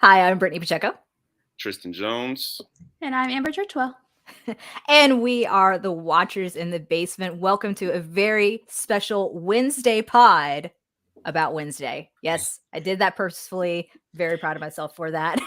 Hi, I'm Brittany Pacheco. Tristan Jones. And I'm Amber Churchwell. And we are the Watchers in the Basement. Welcome to a very special Wednesday pod about Wednesday. Yes, I did that purposefully. Very proud of myself for that.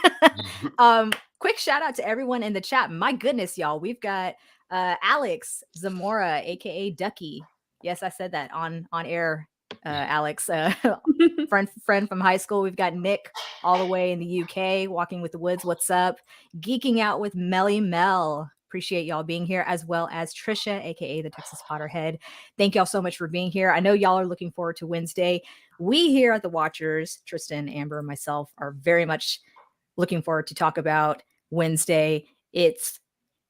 Quick shout out to everyone in the chat. My goodness, y'all. We've got Alex Zamora, aka Ducky. Yes, I said that on air. Alex, friend from high school. We've got Nick all the way in the UK, walking with the woods. What's up? Geeking out with Melly Mel. Appreciate y'all being here, as well as Trisha, aka the Texas Potterhead. Thank y'all so much for being here. I know y'all are looking forward to Wednesday. We here at the Watchers, Tristan, Amber, and myself, are very much looking forward to talk about Wednesday. It's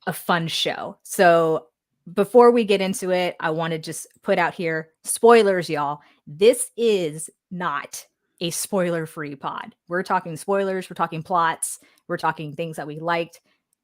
a fun show. So before we get into it, I want to just put out here spoilers, y'all. This is not a spoiler-free pod. We're talking spoilers, we're talking plots, we're talking things that we liked,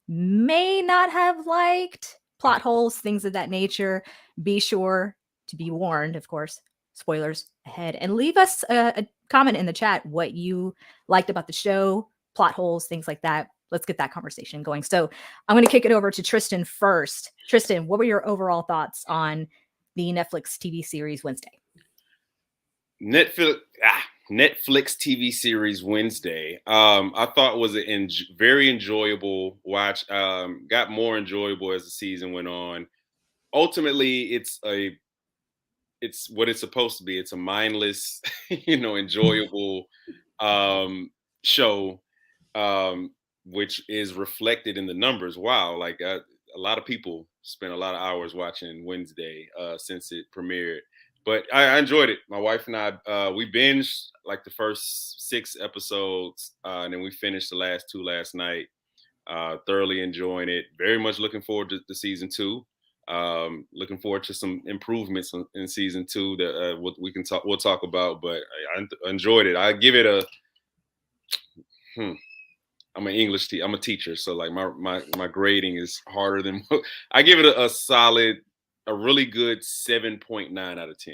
may not have liked, plot holes, things of that nature. Be sure to be warned, of course, spoilers ahead, and leave us a comment in the chat what you liked about the show, plot holes, things like that. Let's get that conversation going. So I'm going to kick it over to Tristan first. Tristan, what were your overall thoughts on the Netflix TV series Wednesday? Netflix TV series Wednesday. I thought was a very enjoyable watch. Got more enjoyable as the season went on. Ultimately, it's what it's supposed to be. It's a mindless, enjoyable show, which is reflected in the numbers. Wow, like a lot of people spent a lot of hours watching Wednesday since it premiered. But I enjoyed it. My wife and I, we binged like the first 6 episodes, and then we finished the last 2 last night. Thoroughly enjoying it. Very much looking forward to season 2. Looking forward to some improvements in season 2 that we'll talk about. But I enjoyed it. I give it a. I'm an English teacher. I'm a teacher, so like my grading is harder than. I give it a solid. A really good 7.9 out of 10.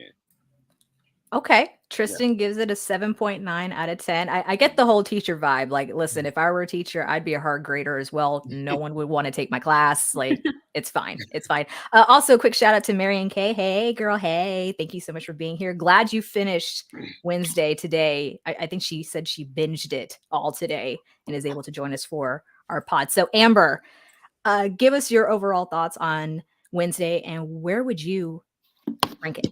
Okay. Tristan gives it a 7.9 out of 10. I get the whole teacher vibe. Like, listen, if I were a teacher, I'd be a hard grader as well. No one would want to take my class. Like, it's fine. It's fine. Also, quick shout out to Marion K. Hey, girl. Hey, thank you so much for being here. Glad you finished Wednesday today. I think she said she binged it all today and is able to join us for our pod. So, Amber, give us your overall thoughts on Wednesday, and where would you rank it?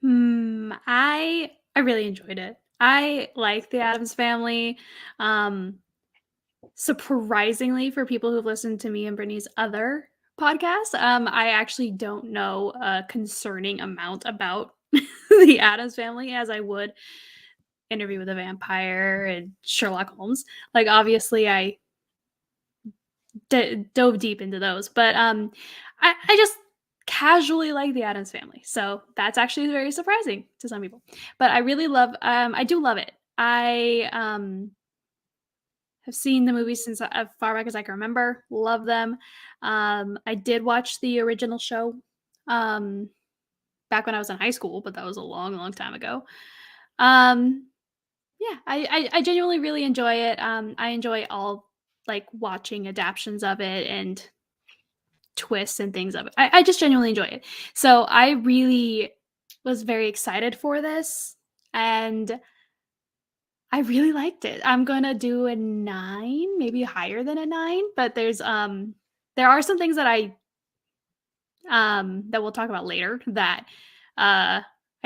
I really enjoyed it. I like the Addams Family. Surprisingly, for people who've listened to me and Brittany's other podcasts, I actually don't know a concerning amount about the Addams Family as I would Interview with a Vampire and Sherlock Holmes. Like, obviously, I dove deep into those, but I just casually like the Addams Family, so that's actually very surprising to some people. But I really love I do love it. I have seen the movies since as far back as I can remember. Love them. I did watch the original show back when I was in high school, but that was a long time ago. Yeah, I genuinely really enjoy it. I enjoy all like watching adaptions of it and twists and things of it. I just genuinely enjoy it. So I really was very excited for this, and I really liked it. I'm gonna do a 9, maybe higher than a 9, but there are some things that that we'll talk about later that I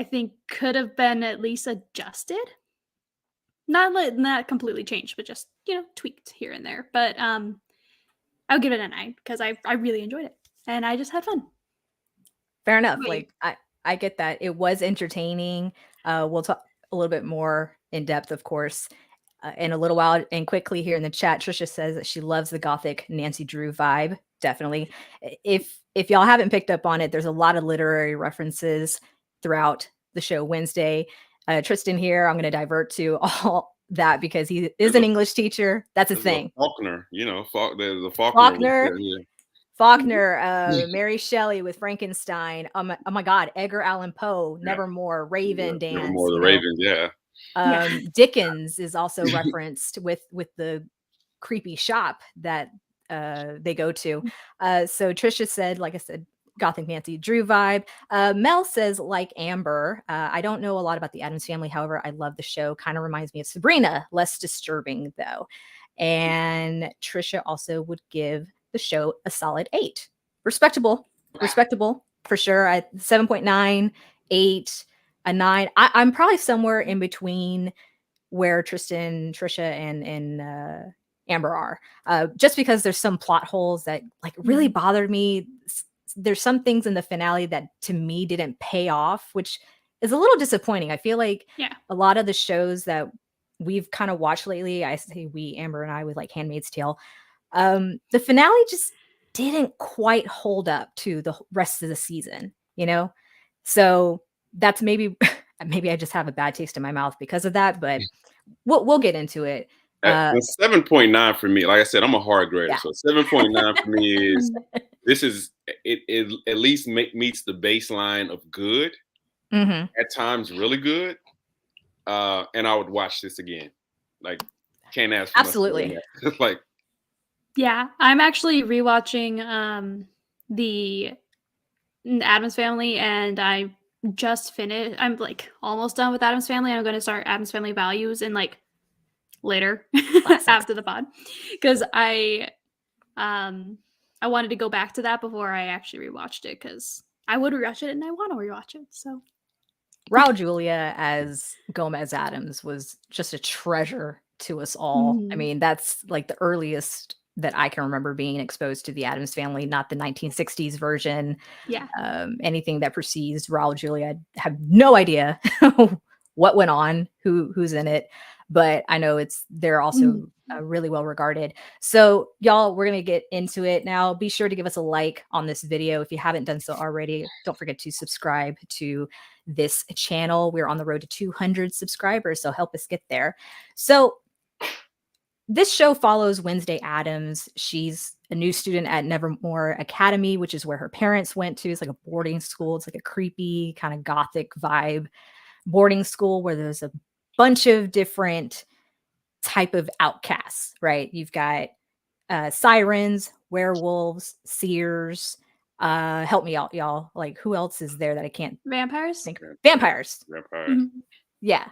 think could have been at least adjusted. Not completely changed, but just, tweaked here and there. But I'll give it a 9 because I really enjoyed it and I just had fun. Fair enough. Like I get that. It was entertaining. We'll talk a little bit more in depth, of course, in a little while. And quickly here in the chat, Trisha says that she loves the gothic Nancy Drew vibe. Definitely. If y'all haven't picked up on it, there's a lot of literary references throughout the show Wednesday. Tristan here, I'm going to divert to all that because he is an English teacher. That's his thing. Faulkner, the Faulkner. Faulkner, Mary Shelley with Frankenstein. Oh my God, Edgar Allan Poe, Nevermore, Raven dance. Nevermore, the Ravens, yeah. Dickens is also referenced with the creepy shop that they go to. So Trisha said, like I said, Gothic Nancy Drew vibe. Mel says, like Amber, I don't know a lot about the Addams Family. However, I love the show. Kind of reminds me of Sabrina. Less disturbing, though. And Trisha also would give the show a solid 8. Respectable for sure. 7.9, 8, a 9. I'm probably somewhere in between where Trisha, and Amber are, just because there's some plot holes that like really bothered me. There's some things in the finale that to me didn't pay off, which is a little disappointing. I feel like a lot of the shows that we've kind of watched lately, I say we, Amber and I, with like Handmaid's Tale, the finale just didn't quite hold up to the rest of the season, you know? So that's maybe I just have a bad taste in my mouth because of that, but we'll get into it. 7.9 for me. Like I said, I'm a hard grader, so 7.9 for me is it at least meets the baseline of good. At times, really good, and I would watch this again. Like, can't ask for absolutely. Like, yeah, I'm actually rewatching the Addams Family, and I just finished. I'm like almost done with Addams Family. I'm going to start Addams Family Values in like later after the pod, because I wanted to go back to that before I actually rewatched it, because I would rewatch it and I want to rewatch it. So Raul Julia as Gomez Addams was just a treasure to us all. I mean, that's like the earliest that I can remember being exposed to the Addams Family, not the 1960s version. Yeah. Anything that precedes Raul Julia, I have no idea what went on, who's in it, but I know they're also really well regarded. So y'all, we're going to get into it now. Be sure to give us a like on this video. If you haven't done so already, don't forget to subscribe to this channel. We're on the road to 200 subscribers, so help us get there. So this show follows Wednesday Addams. She's a new student at Nevermore Academy, which is where her parents went to. It's like a boarding school. It's like a creepy kind of gothic vibe boarding school where there's a bunch of different type of outcasts, right? You've got sirens, werewolves, seers. Help me out, y'all. Like, who else is there that I can't Vampires? think of? Vampires. Yeah.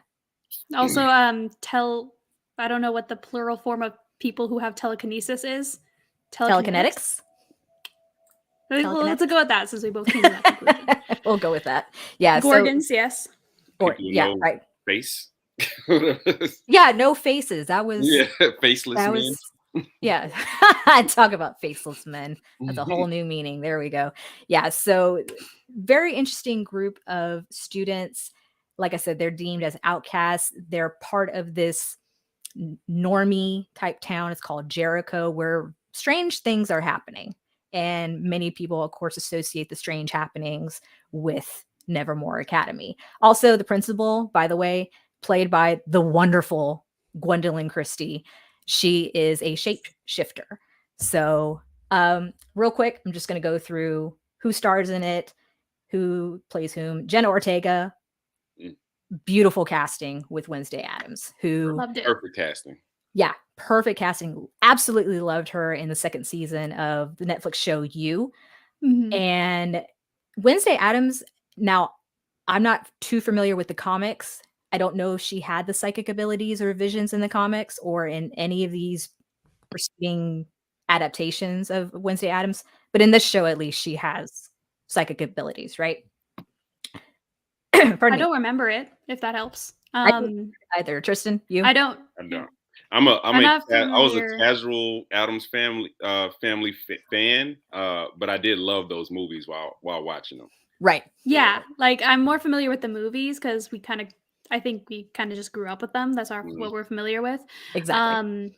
Also, I don't know what the plural form of people who have telekinesis is. Telekinetics? Let's go with that, since we both came to that conclusion. We'll go with that. Yeah. Gorgons, yes. Right. Face. Yeah, no faces. That was faceless men. Yeah. Talk about faceless men. That's a whole new meaning. There we go. Yeah. So very interesting group of students. Like I said, they're deemed as outcasts. They're part of this normie type town. It's called Jericho, where strange things are happening. And many people, of course, associate the strange happenings with Nevermore Academy. Also, the principal, by the way, played by the wonderful Gwendoline Christie. She is a shapeshifter. So real quick, I'm just going to go through who stars in it, who plays whom. Jenna Ortega, beautiful casting with Wednesday Addams, who loved it. Perfect casting. Yeah, perfect casting. Absolutely loved her in the second season of the Netflix show You. And Wednesday Addams, now I'm not too familiar with the comics. I don't know if she had the psychic abilities or visions in the comics or in any of these preceding adaptations of Wednesday Addams, but in this show, at least, she has psychic abilities, right? I don't remember it, if that helps. Either. Tristan, you? I don't. I was a casual Addams Family fan, but I did love those movies while watching them. Right. Yeah, like I'm more familiar with the movies because I think we kind of just grew up with them. That's what we're familiar with. Exactly.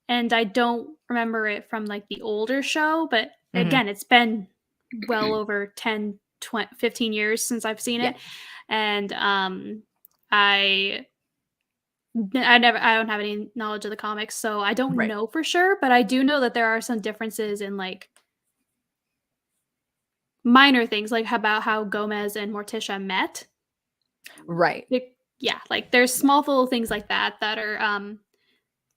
And I don't remember it from like the older show, but again, it's been well over 10, 20, 15 years since I've seen it. And I don't have any knowledge of the comics, so I don't know for sure, but I do know that there are some differences in like minor things, like about how Gomez and Morticia met. Right. yeah, like there's small little things like that are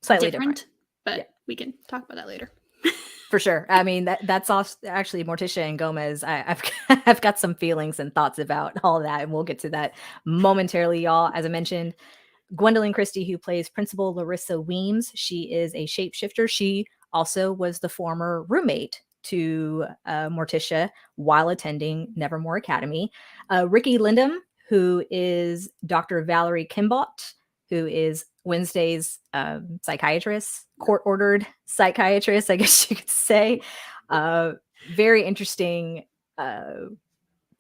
Slightly different. but Yeah. we can talk about that later. For sure. I mean, that's also actually Morticia and Gomez. I've I've got some feelings and thoughts about all that, and we'll get to that momentarily, y'all. As I mentioned, Gwendoline Christie, who plays Principal Larissa Weems, she is a shapeshifter. She also was the former roommate to Morticia while attending Nevermore Academy. Riki Lindhome, who is Dr. Valerie Kimbott, who is Wednesday's psychiatrist, court-ordered psychiatrist, I guess you could say. Very interesting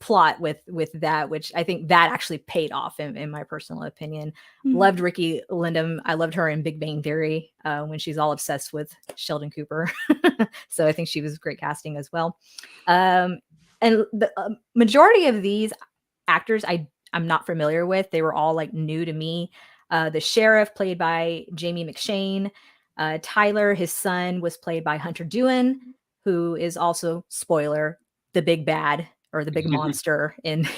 plot with that, which I think that actually paid off in my personal opinion. Loved Riki Lindhome. I loved her in Big Bang Theory when she's all obsessed with Sheldon Cooper. So I think she was great casting as well. And the majority of these actors I'm not familiar with. They were all like new to me. The sheriff, played by Jamie McShane. Tyler, his son, was played by Hunter Doohan, who is also, spoiler, the big bad or the big monster in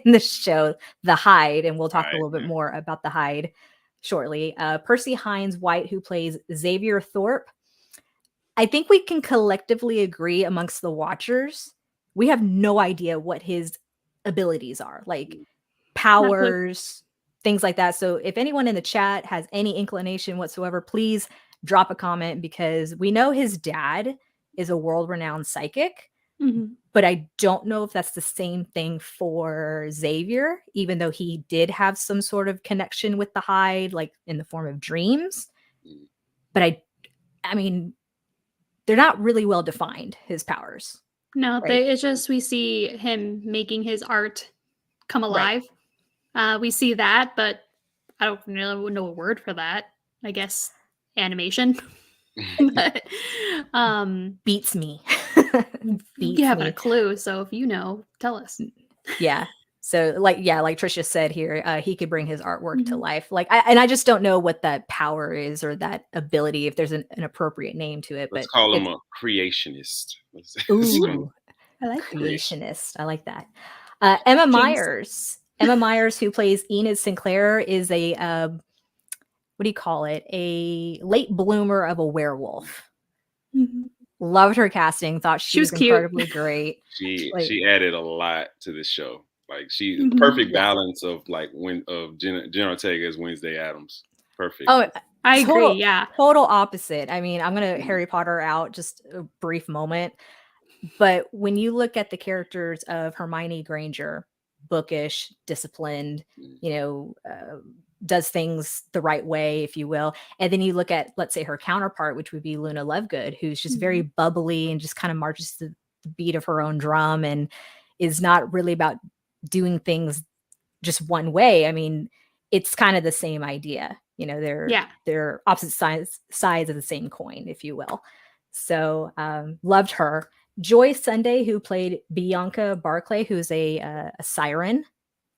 the show, the Hyde. And we'll talk a little bit more about the Hyde shortly. Percy Hynes White, who plays Xavier Thorpe. I think we can collectively agree amongst the watchers, we have no idea what his abilities are, like powers, things like that. So if anyone in the chat has any inclination whatsoever, please drop a comment, because we know his dad is a world-renowned psychic, but I don't know if that's the same thing for Xavier, even though he did have some sort of connection with the Hyde, like in the form of dreams. But I mean, they're not really well defined, his powers. No, it's just we see him making his art come alive. We see that, but I don't really know a word for that. I guess animation. But beats me. You haven't a clue, so if you know, tell us. Yeah. So like Tricia said here, he could bring his artwork to life. Like, I just don't know what that power is or that ability, if there's an appropriate name to it. Let's call him a creationist. Ooh, I like creationist. I like that. Emma Myers. Emma Myers, who plays Enid Sinclair, is a what do you call it? A late bloomer of a werewolf. Loved her casting. Thought she was incredibly great. She added a lot to this show. Like she perfect balance of like Jenna Ortega as Wednesday Addams. Perfect. Oh, I agree. Yeah, total opposite. I mean, I'm gonna Harry Potter out just a brief moment, but when you look at the characters of Hermione Granger, bookish, disciplined, does things the right way, if you will. And then you look at, let's say, her counterpart, which would be Luna Lovegood, who's just very bubbly and just kind of marches to the beat of her own drum and is not really about doing things just one way. I mean, it's kind of the same idea. They're opposite sides of the same coin, if you will. So loved her. Joy Sunday, who played Bianca Barclay, who's a siren,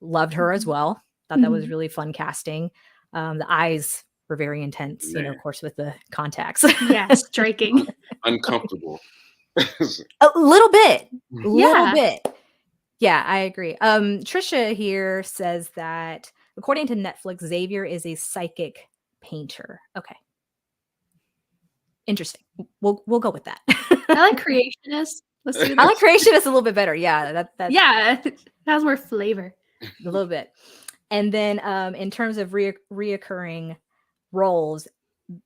loved her as well. Thought that was really fun casting. The eyes were very intense, of course, with the contacts. Yeah, striking. Uncomfortable. A little bit. Yeah, I agree. Trisha here says that according to Netflix, Xavier is a psychic painter. Okay. Interesting. We'll go with that. I like creationist. Let's do this. I like creationist a little bit better. Yeah, that has more flavor. A little bit. And then in terms of reoccurring roles,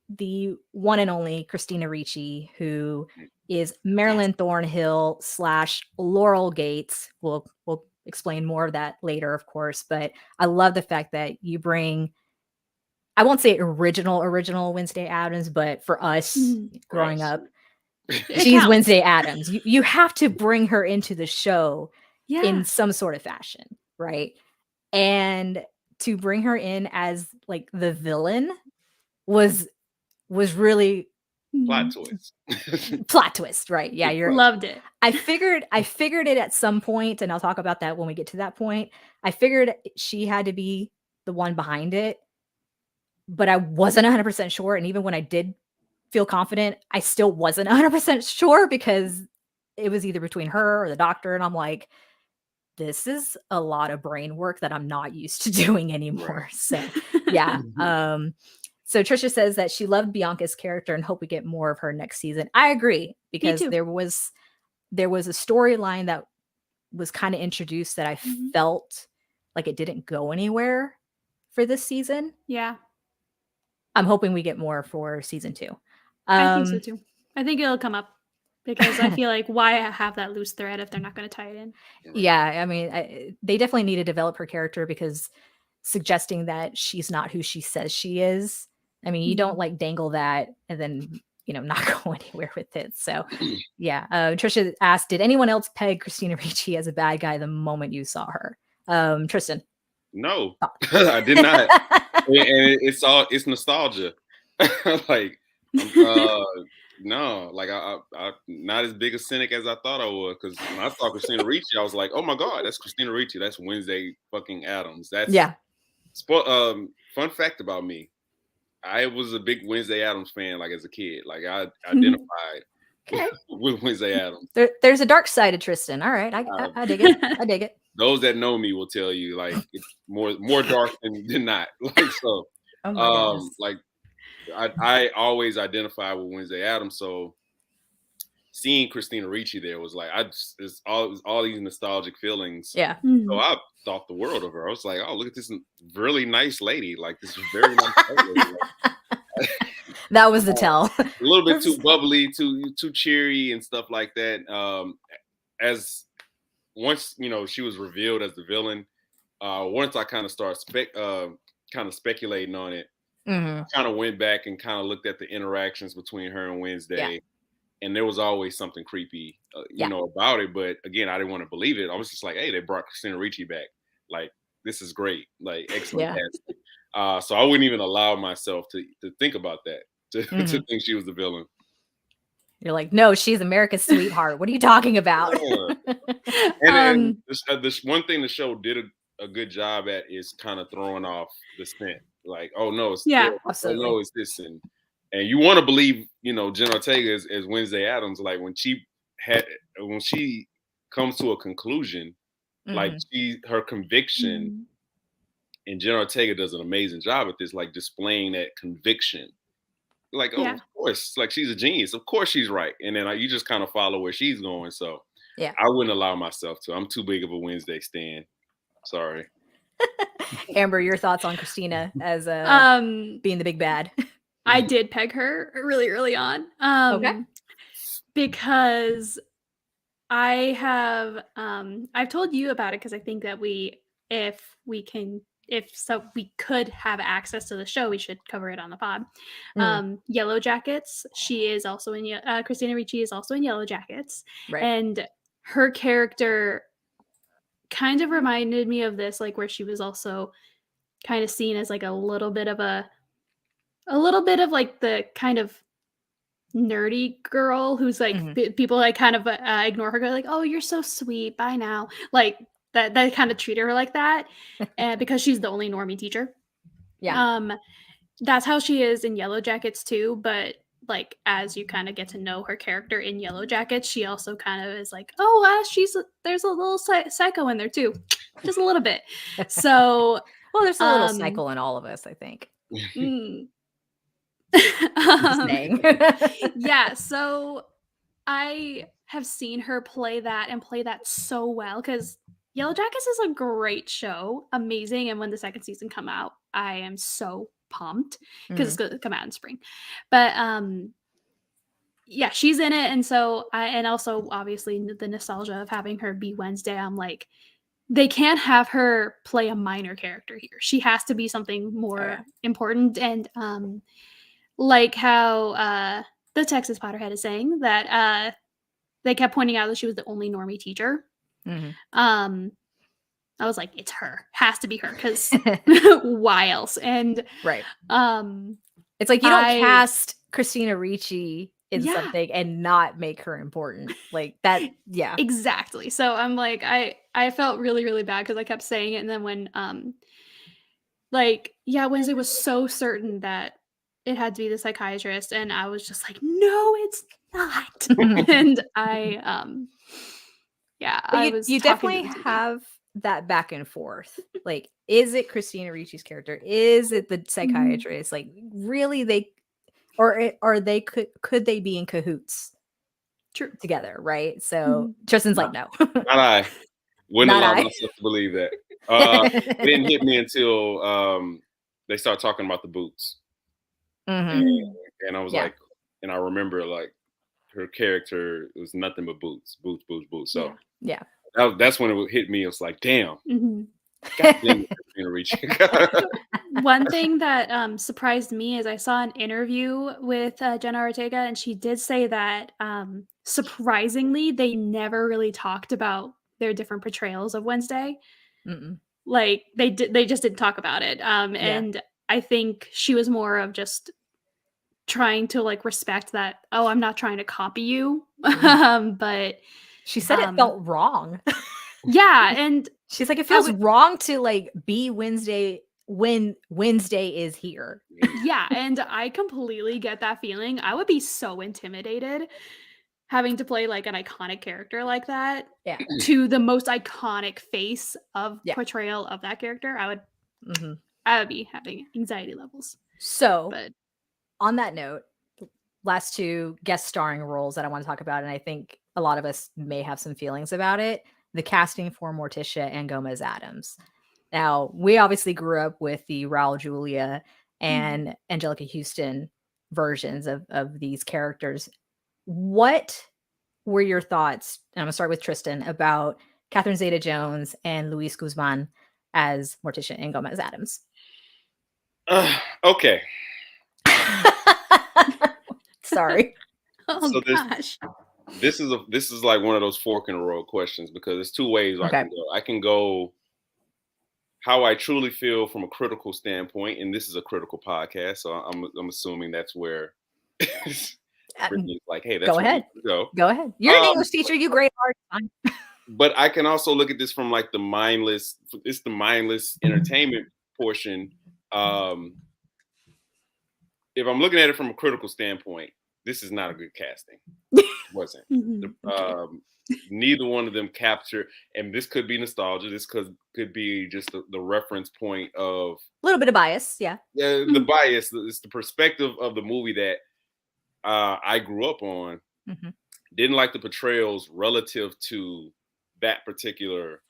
the one and only Christina Ricci, who is Marilyn Thornhill / Laurel Gates. We'll explain more of that later, of course. But I love the fact that you bring, I won't say original Wednesday Addams, but for us growing up, she's Wednesday Addams. You have to bring her into the show in some sort of fashion, right? And to bring her in as like the villain was really plot twist. Right? Yeah, you're loved it. I figured it at some point, and I'll talk about that when we get to that point. I figured she had to be the one behind it, but I wasn't 100% sure. And even when I did feel confident, I still wasn't 100% sure, because it was either between her or the doctor, and I'm like, this is a lot of brain work that I'm not used to doing anymore. Right. So yeah. So Trisha says that she loved Bianca's character and hope we get more of her next season. I agree, because too. there was a storyline that was kind of introduced that I Mhm. felt like it didn't go anywhere for this season. Yeah, I'm hoping we get more for season 2. I think so too. I think it'll come up because I feel like why have that loose thread if they're not going to tie it in? Yeah, I mean, they definitely need to develop her character, because suggesting that she's not who she says she is, I mean, you don't like dangle that and then, not go anywhere with it. So yeah. Trisha asked, did anyone else peg Christina Ricci as a bad guy the moment you saw her? Tristan. No, I did not. And it's nostalgia. Like, no, like I'm not as big a cynic as I thought I was, because when I saw Christina Ricci, I was like, oh my god, that's Christina Ricci. That's Wednesday fucking Addams. That's Yeah. Fun fact about me, I was a big Wednesday Addams fan, like as a kid. Like I identified with Wednesday Addams. There's a dark side of Tristan. All right, I dig it. I dig it. Those that know me will tell you, like, it's more dark than not. Like, so, Oh my goodness. like, I always identify with Wednesday Addams. So seeing Christina Ricci there was like, it's all these nostalgic feelings. Yeah. So I thought the world of her. I was like, oh, look at this really nice lady. Like, this very nice lady. Like, that was the tell. A little bit too bubbly, too cheery and stuff like that. As once she was revealed as the villain, once I kind of started speculating on it, I kind of went back and kind of looked at the interactions between her and Wednesday, and there was always something creepy, about it. But again, I didn't want to believe it. I was just like, hey, they brought Christina Ricci back. Like, this is great. Like, excellent casting. So I wouldn't even allow myself to think about that, to think she was the villain. You're like, no, she's America's sweetheart. What are you talking about? And this one thing the show did a good job at is kind of throwing off the scent. Like, oh no, it's absolutely. Oh no, it's this, and you want to believe, Jenna Ortega is Wednesday Addams. Like when she comes to a conclusion, like her conviction, and Jenna Ortega does an amazing job at this, like displaying that conviction. Like, oh, of course, like she's a genius. Of course she's right. And then you just kind of follow where she's going. So yeah, I wouldn't allow myself to. I'm too big of a Wednesday stan. Sorry. Amber, your thoughts on Christina as being the big bad? I did peg her really early on. Okay. Because I have I've told you about it because I think that if we could have access to the show, we should cover it on the pod. Yellow Jackets. She is also in Christina Ricci is also in Yellow Jackets, right? And her character kind of reminded me of this, like where she was also kind of seen as like a little bit of like the kind of nerdy girl who's like people like kind of ignore her, go like, oh, you're so sweet, bye now, like that kind of treated her like that, because she's the only normie teacher. That's how she is in Yellow Jackets too, but like as you kind of get to know her character in Yellow Jackets, she also kind of is like, oh, there's a little psycho in there too, just a little bit. So well, there's a little cycle in all of us, I think. Yeah, so I have seen her play that so well, because Yellow Jackets is a great show, amazing, and when the second season come out, I am so pumped because it's going to come out in spring. But yeah, she's in it, and so and also obviously the nostalgia of having her be Wednesday. I'm like, they can't have her play a minor character here. She has to be something more important, and like how the Texas Potterhead is saying that they kept pointing out that she was the only normie teacher. I was like, it's her, has to be her, because why else? And right, it's like you don't cast Christina Ricci in something and not make her important, like that. Yeah, exactly. So I'm like, I felt really, really bad because I kept saying it, and then when Wednesday was so certain that it had to be the psychiatrist, and I was just like, no, it's not. And I you definitely have that back and forth. Like, is it Christina Ricci's character? Is it the psychiatrist? Like, really, they or they could they be in cahoots True. together, right? So Tristan's like, no. Not I. Wouldn't Not allow I. myself to believe that. It didn't hit me until they started talking about the boots. Mhm. And I was Yeah. like, and I remember like her character was nothing but boots. So Yeah. that's when it hit me. It was like, damn. Mm-hmm. God damn it, Christina Ricci. One thing that surprised me is I saw an interview with Jenna Ortega, and she did say that surprisingly, they never really talked about their different portrayals of Wednesday. Mm-mm. Like they just didn't talk about it. And I think she was more of just trying to like respect that. Oh, I'm not trying to copy you, but She said it felt wrong. yeah, and She's like, it feels wrong to like be Wednesday when Wednesday is here. Yeah, and I completely get that feeling. I would be so intimidated having to play like an iconic character like that. Yeah. To the most iconic face of portrayal of that character. I would be having anxiety levels. So on that note, last two guest starring roles that I want to talk about, and I think a lot of us may have some feelings about it, the casting for Morticia and Gomez Addams. Now, we obviously grew up with the Raul Julia and Angelica Houston versions of these characters. What were your thoughts, and I'm going to start with Tristan, about Catherine Zeta-Jones and Luis Guzman as Morticia and Gomez Addams? Okay. Sorry. Oh gosh. This is like one of those fork in the road questions, because there's two ways I can go. I can go how I truly feel from a critical standpoint, and this is a critical podcast, so I'm assuming that's where Brittany's like, hey, that's go ahead. Go ahead. You're an English teacher. You great hard. But I can also look at this from like the mindless entertainment portion. If I'm looking at it from a critical standpoint, this is not a good casting. It wasn't. Neither one of them captured, and this could be nostalgia. This could be just the reference point of a little bit of bias. Yeah. The bias. It's the perspective of the movie that I grew up on. Didn't like the portrayals relative to that particular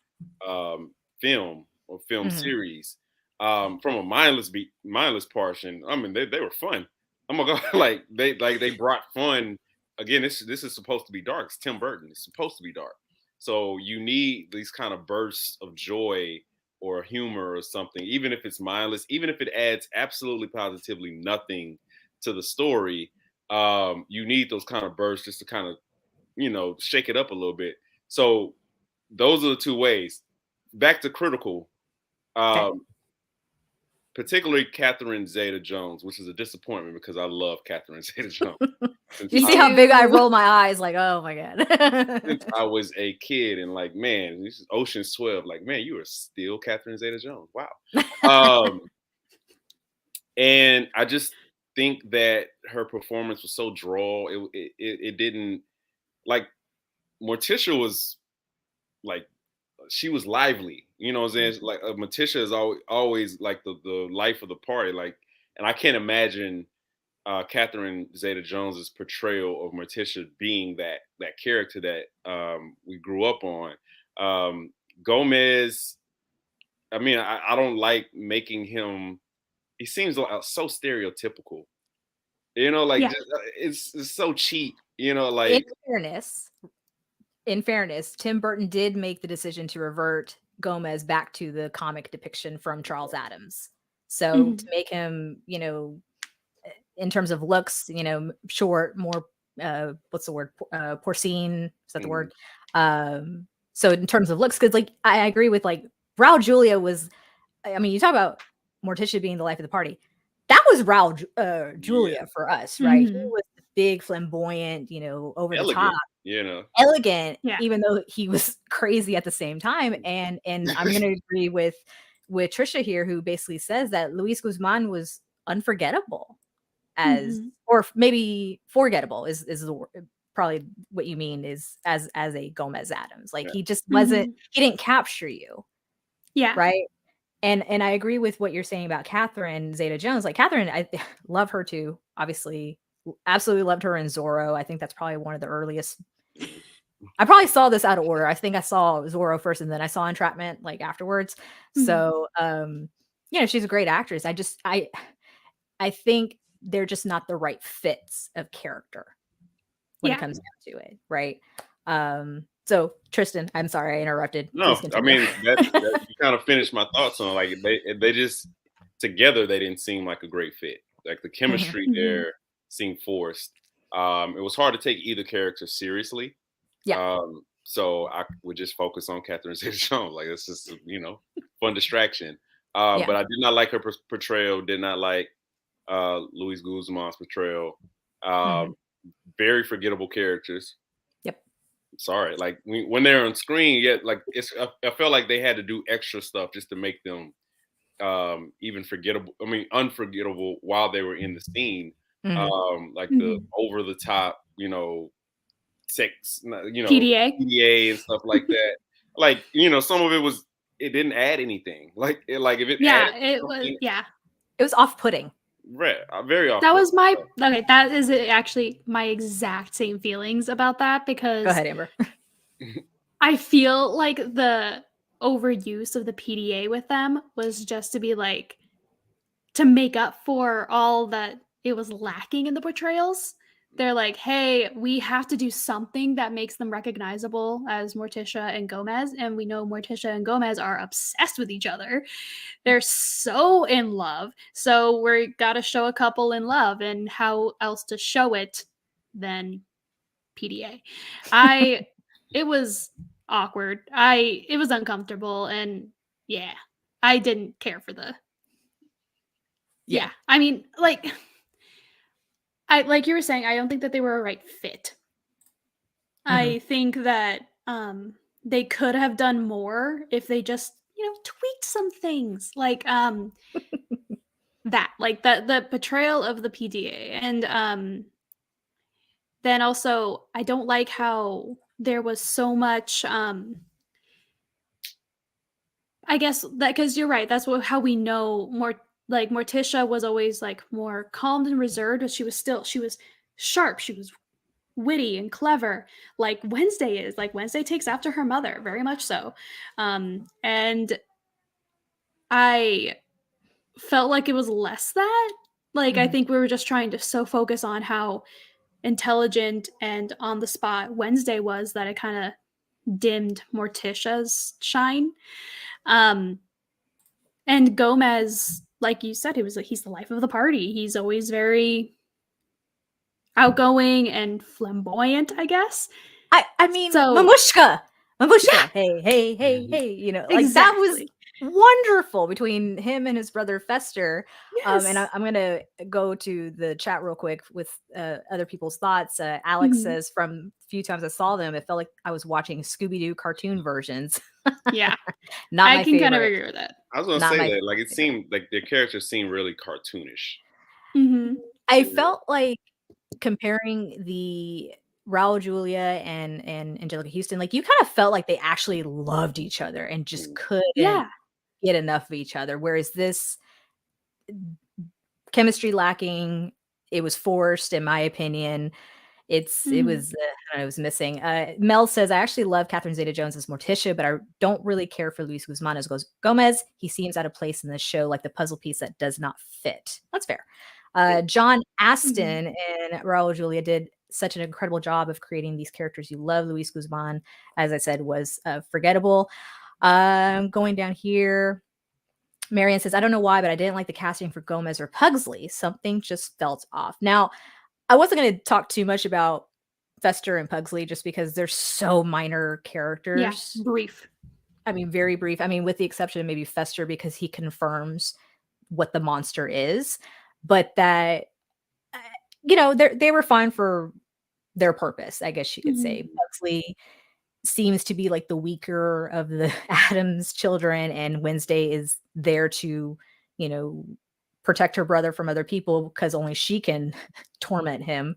film or film series. From a mindless portion, I mean, they were fun. Oh my god, like they brought fun. Again, this is supposed to be dark. It's Tim Burton. It's supposed to be dark. So you need these kind of bursts of joy or humor or something, even if it's mindless, even if it adds absolutely positively nothing to the story. You need those kind of bursts just to kind of, shake it up a little bit. So those are the two ways. Back to critical. Particularly Catherine Zeta-Jones, which is a disappointment because I love Catherine Zeta-Jones. You see how big I roll my eyes, like, oh my god. Since I was a kid, and like, man, this is Ocean's 12. Like, man, you are still Catherine Zeta-Jones. Wow. And I just think that her performance was so draw. It didn't, like, Morticia was like, she was lively, you know what I'm saying? Like Morticia is always like the life of the party. Like, and I can't imagine Catherine Zeta-Jones's portrayal of Morticia being that character that we grew up on. Gomez, I mean, I don't like making him. He seems so stereotypical, like it's so cheap, like. In fairness, Tim Burton did make the decision to revert Gomez back to the comic depiction from Charles Addams. So to make him, in terms of looks, short, more, what's the word? Porcine, is that the word? So in terms of looks, because like, I agree with like Raul Julia was, I mean, you talk about Morticia being the life of the party. That was Raul Julia for us, right? He was the big, flamboyant, over the top. Elegant, even though he was crazy at the same time. And I'm going to agree with Trisha here, who basically says that Luis Guzman was unforgettable or maybe forgettable is probably what you mean is as a Gomez Addams. Like he just wasn't, he didn't capture you. Yeah. right? And I agree with what you're saying about Catherine Zeta-Jones. Like Catherine, I love her too. Obviously, absolutely loved her in Zorro. I think that's probably one of the earliest. I probably saw this out of order. I think I saw Zorro first, and then I saw Entrapment like afterwards. So, she's a great actress. I think they're just not the right fits of character when it comes down to it, right? So Tristan, I'm sorry I interrupted. No, Please I continue. mean that you kind of finished my thoughts on like they just together they didn't seem like a great fit. Like the chemistry there seemed forced. It was hard to take either character seriously. Yeah. So I would just focus on Catherine Zeta-Jones. Like it's just fun distraction. Yeah. But I did not like her portrayal. Did not like Luis Guzman's portrayal. Very forgettable characters. Yep. Sorry, like when they're on screen, yet like I felt like they had to do extra stuff just to make them even forgettable. I mean, unforgettable while they were in the scene. Like the over the top, sex, PDA and stuff like that. Like some of it didn't add anything. Like if it it was it was off-putting. Very off. That was that is actually my exact same feelings about that, because go ahead, Amber. I feel like the overuse of the PDA with them was just to be like to make up for all that it was lacking in the portrayals. They're like, hey, we have to do something that makes them recognizable as Morticia and Gomez. And we know Morticia and Gomez are obsessed with each other. They're so in love. So we got to show a couple in love, and how else to show it than PDA. It was awkward. It was uncomfortable. And yeah, I didn't care for the. Yeah. I mean, like you were saying, I don't think that they were a right fit. I think that they could have done more if they just, tweaked some things, like that, like the portrayal of the PDA. And then also, I don't like how there was so much I guess that, because you're right, that's how we know more. Like Morticia was always like more calm and reserved, but she was sharp, she was witty and clever, like Wednesday is. Like Wednesday takes after her mother, very much so. And I felt like it was less that. Like I think we were just trying to so focus on how intelligent and on the spot Wednesday was, that it kind of dimmed Morticia's shine. And Gomez, like you said, he's the life of the party. He's always very outgoing and flamboyant, I guess. I mean, so, Mamushka. Yeah. Hey, like that was wonderful between him and his brother Fester. Yes. And I'm gonna go to the chat real quick with other people's thoughts. Alex says, from a few times I saw them, it felt like I was watching Scooby-Doo cartoon versions. Yeah. Not I my can favorite. Kind of agree with that. I was gonna say that, like, it seemed like their characters seemed really cartoonish. I felt like comparing the Raul Julia and Angelica Houston, like you kind of felt like they actually loved each other and just couldn't get enough of each other. Whereas this chemistry lacking, it was forced, in my opinion. It was missing. Mel says, I actually love Catherine Zeta-Jones as Morticia, but I don't really care for Luis Guzman as Gomez. He seems out of place in this show, like the puzzle piece that does not fit. That's fair. John Aston and Raul Julia did such an incredible job of creating these characters. You love Luis Guzman, as I said, was forgettable. Going down here, Marianne says, I don't know why, but I didn't like the casting for Gomez or Pugsley. Something just felt off. Now, I wasn't going to talk too much about Fester and Pugsley just because they're so minor characters. Yeah, brief. I mean, very brief. I mean, with the exception of maybe Fester, because he confirms what the monster is. But that, they were fine for their purpose, I guess you could say. Pugsley seems to be like the weaker of the Addams children, and Wednesday is there to, protect her brother from other people because only she can torment him,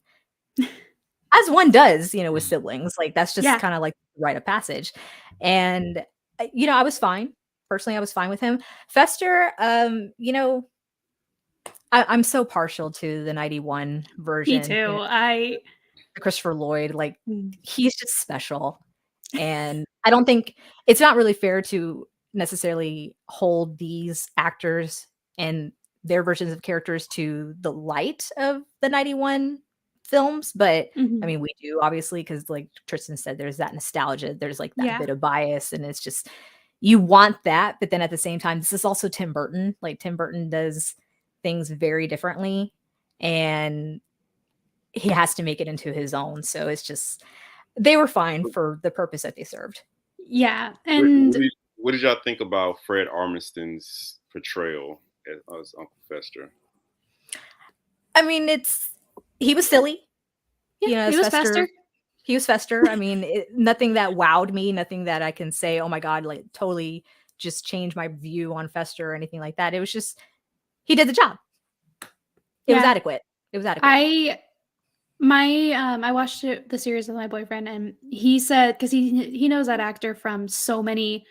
as one does, with siblings. Like that's just kind of like rite of passage. And I was fine personally, I was fine with him. Fester, you know, I'm so partial to the 91 version. Me too. Christopher Lloyd, like Mm. he's just special. And I don't think it's not really fair to necessarily hold these actors and their versions of characters to the light of the 91 films. But I Mhm. mean, we do obviously, because like Tristan said, there's that nostalgia, there's like that Yeah. bit of bias, and it's just you want that. But then at the same time, this is also Tim Burton. Like Tim Burton does things very differently, and he has to make it into his own. So it's just they were fine for the purpose that they served. Yeah. What, And what did y'all think about Fred Armisten's portrayal as Uncle Fester? I mean, he was silly, yeah, you know, as it was Fester. Fester. He was Fester. I mean, nothing that wowed me, nothing that I can say, oh my God, like totally just changed my view on Fester or anything like that. It was just, he did the job. It was Yeah. adequate. It was adequate. I watched the series with my boyfriend, and he said, because he knows that actor from so many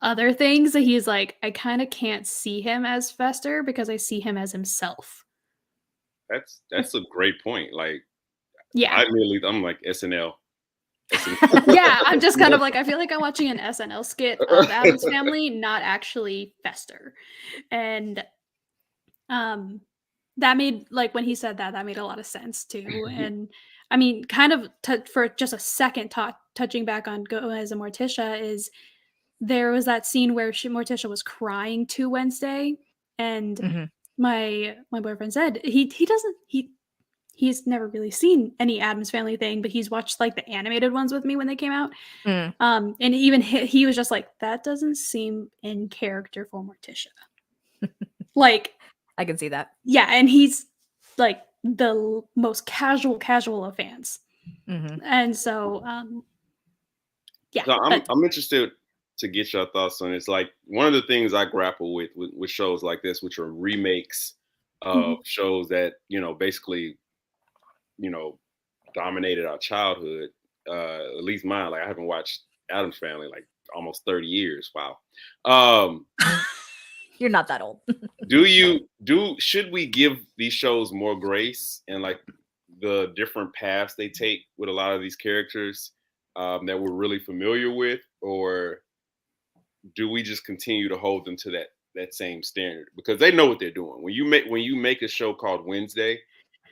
other things, that he's like, I kind of can't see him as Fester because I see him as himself. That's a great point. Like Yeah. I'm like SNL. Yeah, I'm just kind of like, I feel like I'm watching an SNL skit of Addams Family, not actually Fester. And that made, like, when he said that made a lot of sense too. And I mean, kind of for just a second, touching back on Gomez and Morticia, is there was that scene where Morticia was crying to Wednesday, and Mhm. my boyfriend said he's never really seen any Addams Family thing, but he's watched like the animated ones with me when they came out. Mm. And even he was just like, that doesn't seem in character for Morticia. Like, I can see that. yeah, and he's like the most casual of fans. Mhm. And so yeah. So But I'm interested to get your thoughts on this. Like one of the things I grapple with shows like this, which are remakes of shows that, you know, basically, you know, dominated our childhood. At least mine. Like I haven't watched Addams Family like almost 30 years. Wow. You're not that old. Should we give these shows more grace and like the different paths they take with a lot of these characters that we're really familiar with, or do we just continue to hold them to that same standard because they know what they're doing? When you make a show called Wednesday,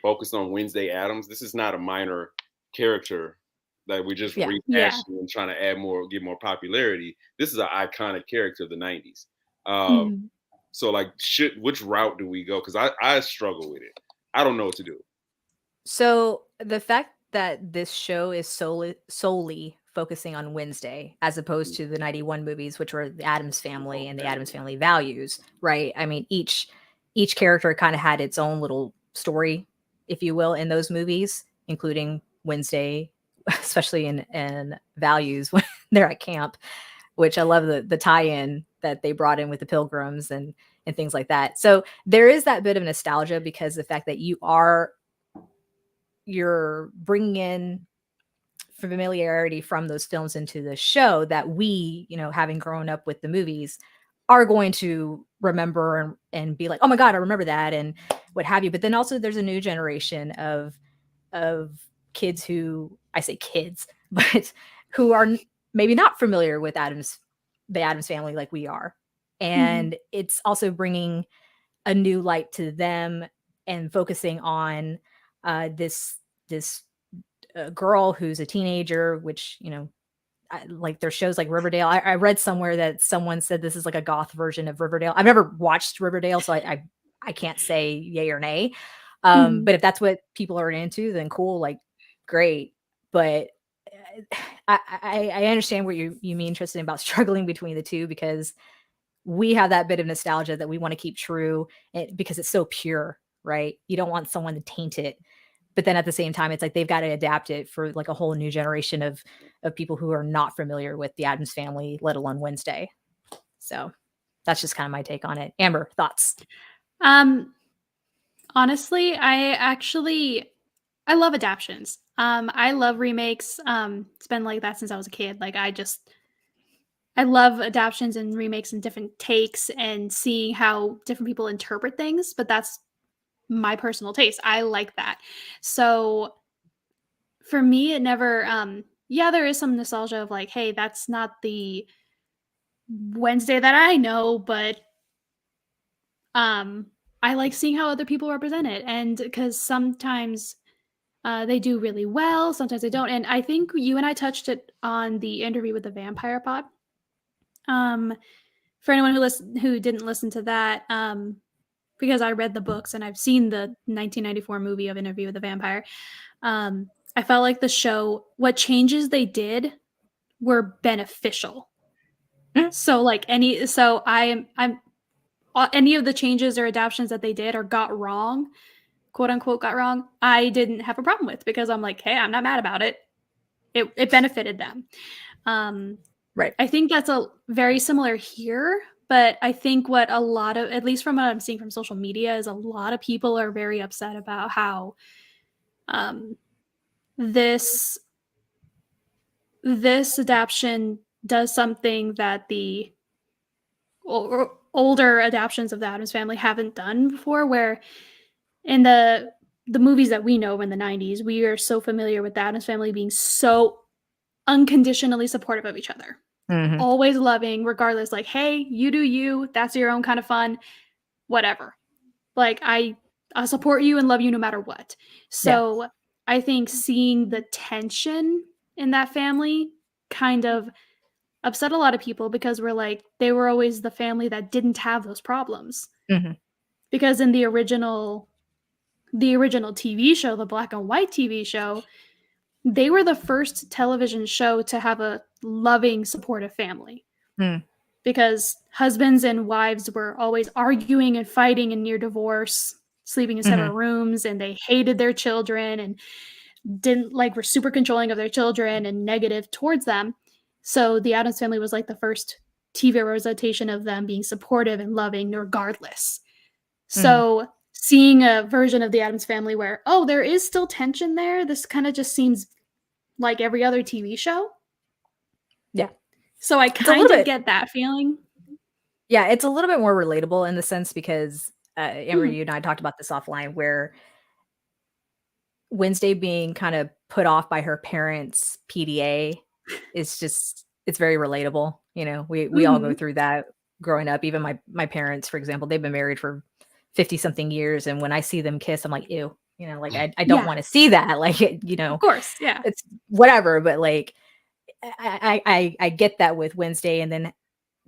focused on Wednesday Addams, this is not a minor character that we just Yeah. rehashing and trying to get more popularity. This is an iconic character of the 90s. So like, which route do we go? Because I struggle with it. I don't know what to do. So the fact that this show is solely focusing on Wednesday, as opposed to the 91 movies, which were the Addams Family and the Addams Family values, right? I mean, each character kind of had its own little story, if you will, in those movies, including Wednesday, especially in values when they're at camp, which I love the tie-in that they brought in with the pilgrims and things like that. So there is that bit of nostalgia because the fact that you're bringing in familiarity from those films into the show that we, you know, having grown up with the movies, are going to remember and be like, oh my God, I remember that, and what have you. But then also there's a new generation of kids who, I say kids, but who are maybe not familiar with the Addams Family like we are. And it's also bringing a new light to them and focusing on this girl who's a teenager, which, you know, like there's shows like Riverdale. I read somewhere that someone said this is like a goth version of Riverdale. I've never watched Riverdale, so I can't say yay or nay. But if that's what people are into, then cool, like great. But I understand what you mean, Tristan, about struggling between the two, because we have that bit of nostalgia that we want to keep true because it's so pure, right? You don't want someone to taint it. But then at the same time, it's like they've got to adapt it for like a whole new generation of people who are not familiar with the Addams Family, let alone Wednesday. So that's just kind of my take on it. Amber, thoughts? Honestly, I love adaptions. I love remakes. It's been like that since I was a kid. Like I love adaptations and remakes and different takes and seeing how different people interpret things, but that's my personal taste. I like that. So for me, it never yeah, there is some nostalgia of like, hey, that's not the Wednesday that I know, but I like seeing how other people represent it. And because sometimes they do really well, sometimes they don't. And I think you and I touched it on the interview with the Vampire Pod. For anyone who didn't listen to that, because I read the books and I've seen the 1994 movie of Interview with the Vampire, I felt like the show, what changes they did were beneficial. So like any of the changes or adaptations that they did or got wrong, quote unquote got wrong, I didn't have a problem with, because I'm like, hey, I'm not mad about it. It benefited them. Right. I think that's a very similar here, but I think what a lot of, at least from what I'm seeing from social media, is a lot of people are very upset about how this adaptation does something that the older adaptations of the Addams Family haven't done before, where in the movies that we know in the 90s, we are so familiar with the Addams Family being so unconditionally supportive of each other. Mm-hmm. Always loving, regardless, like, hey, you do you, that's your own kind of fun, whatever. Like, I'll support you and love you no matter what. So yeah. I think seeing the tension in that family kind of upset a lot of people, because we're like, they were always the family that didn't have those problems. Mm-hmm. Because in the original TV show, the black and white TV show, they were the first television show to have a loving, supportive family. Because husbands and wives were always arguing and fighting and near divorce, sleeping in separate rooms, and they hated their children and were super controlling of their children and negative towards them. So the Addams Family was like the first TV representation of them being supportive and loving regardless. So seeing a version of the Addams Family where, oh, there is still tension there, this kind of just seems like every other TV show. Yeah. So I kind of get that feeling. Yeah, it's a little bit more relatable in the sense because Amber, you and I talked about this offline, where Wednesday being kind of put off by her parents' PDA is just, it's very relatable. You know, we all go through that growing up. Even my parents, for example, they've been married for 50 something years. And when I see them kiss, I'm like, ew, you know, like I don't want to see that. Like, you know, of course. Yeah. It's whatever. But like, I get that with Wednesday, and then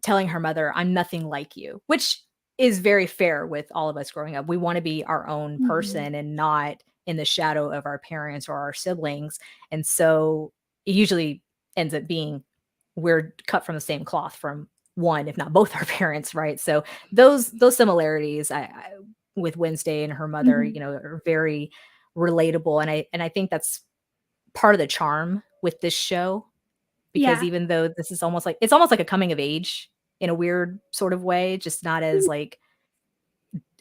telling her mother, I'm nothing like you, which is very fair with all of us growing up. We want to be our own person and not in the shadow of our parents or our siblings. And so it usually ends up being we're cut from the same cloth from one, if not both our parents. Right. So those similarities with Wednesday and her mother, you know, are very relatable. And I think that's part of the charm with this show, because even though this is almost like a coming of age in a weird sort of way, just not as like,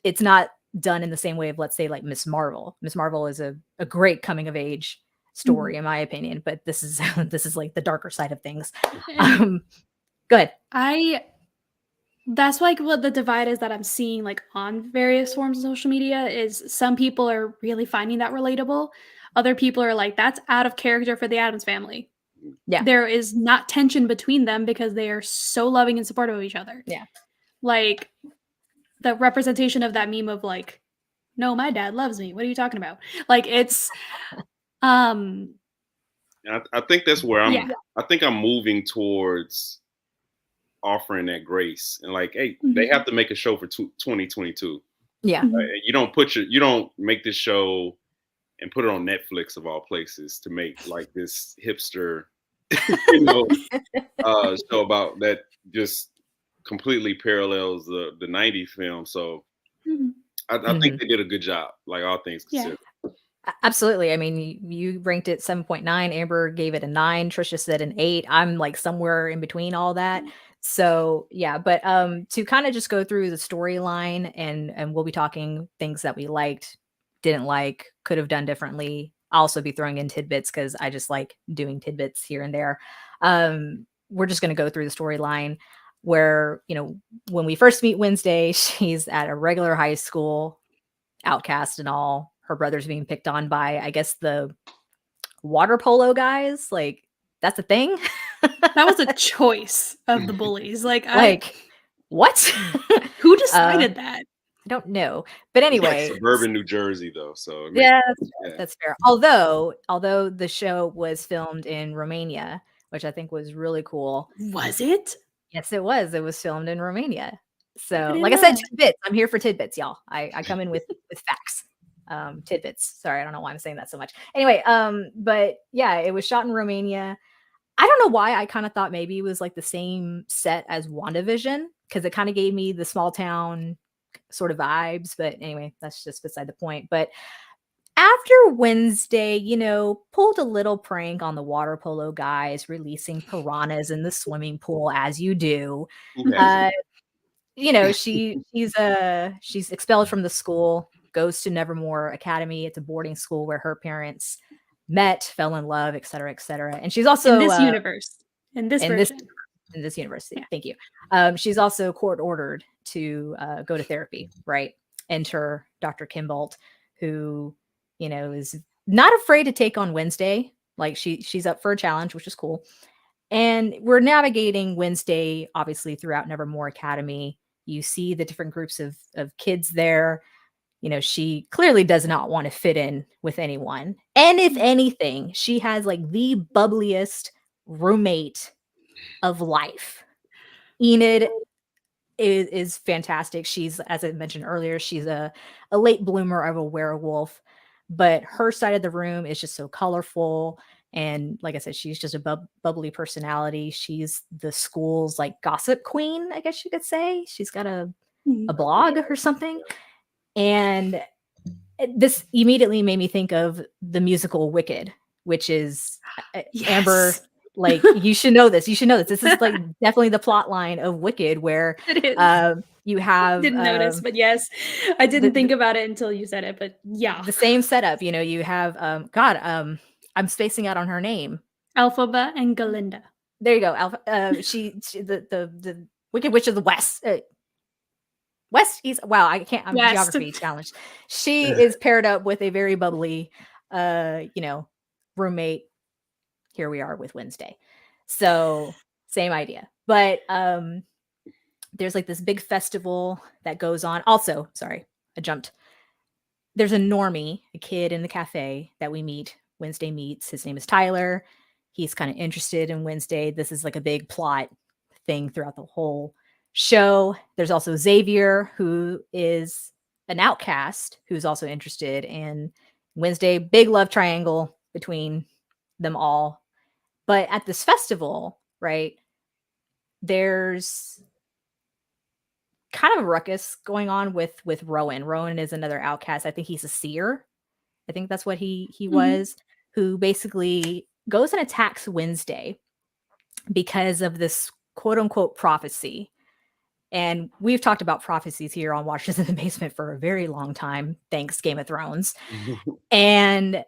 it's not done in the same way of, let's say, like Miss Marvel. Miss Marvel is a great coming of age story in my opinion, but this is like the darker side of things. Go ahead. That's like what the divide is that I'm seeing like on various forms of social media is some people are really finding that relatable. Other people are like, that's out of character for the Addams Family. Yeah. There is not tension between them because they are so loving and supportive of each other. Yeah. Like the representation of that meme of like, no, my dad loves me. What are you talking about? Like it's I think that's where I think I'm moving towards offering that grace and like, hey, they have to make a show for 2022. Yeah. You don't make this show and put it on Netflix of all places to make like this hipster, you know, show about that just completely parallels the 90s film. So I think they did a good job, like all things considered. Absolutely. I mean, you ranked it 7.9. Amber gave it a 9. Trisha said an 8. I'm like somewhere in between all that. So yeah, but to kind of just go through the storyline and we'll be talking things that we liked, didn't like, could have done differently. I'll also be throwing in tidbits because I just like doing tidbits here and there. we're just going to go through the storyline where, when we first meet Wednesday, she's at a regular high school, outcast and all. Her brother's being picked on by, I guess, the water polo guys. Like, that's a thing. That was a choice of the bullies. Like what? Who decided that? I don't know. But anyway, like suburban New Jersey though. So that's fair. Although the show was filmed in Romania, which I think was really cool. Was it? Yes, it was. It was filmed in Romania. So, like I said, tidbits. I'm here for tidbits, y'all. I come in with facts. Tidbits. Sorry, I don't know why I'm saying that so much. Anyway, but yeah, it was shot in Romania. I don't know why I kind of thought maybe it was like the same set as WandaVision, because it kind of gave me the small town sort of vibes. But anyway, that's just beside the point. But after Wednesday, pulled a little prank on the water polo guys, releasing piranhas in the swimming pool, as you do. She's expelled from the school, goes to Nevermore Academy. It's a boarding school where her parents met, fell in love, et cetera, et cetera. And she's also in this universe, in this universe. Yeah. Thank you. She's also court ordered to go to therapy, right? Enter Dr. Kimbolt, who, is not afraid to take on Wednesday. Like she's up for a challenge, which is cool. And we're navigating Wednesday, obviously, throughout Nevermore Academy. You see the different groups of kids there. She clearly does not want to fit in with anyone. And if anything, she has like the bubbliest roommate of life. Enid is fantastic. She's, as I mentioned earlier, she's a late bloomer of a werewolf, but her side of the room is just so colorful. And like I said, she's just a bubbly personality. She's the school's like gossip queen, I guess you could say. She's got a blog or something. And this immediately made me think of the musical Wicked, which is Amber. Like, you should know this. This is like definitely the plot line of Wicked, where you have didn't notice, but yes, I didn't think about it until you said it. But yeah, the same setup. You have I'm spacing out on her name. Elphaba and Galinda. There you go. Alpha. She the Wicked Witch of the West. West East. Wow, I'm geography challenged. She is paired up with a very bubbly, roommate. Here we are with Wednesday. So same idea. But there's like this big festival that goes on. Also, sorry, I jumped. There's a normie, a kid in the cafe that we meet. Wednesday meets. His name is Tyler. He's kind of interested in Wednesday. This is like a big plot thing throughout the whole show. There's also Xavier, who is an outcast, who's also interested in Wednesday. Big love triangle between them all. But at this festival, right, there's kind of a ruckus going on with Rowan. Rowan is another outcast. I think he's a seer. I think that's what he was, who basically goes and attacks Wednesday because of this quote unquote prophecy. And we've talked about prophecies here on Watchers in the Basement for a very long time, thanks Game of Thrones. And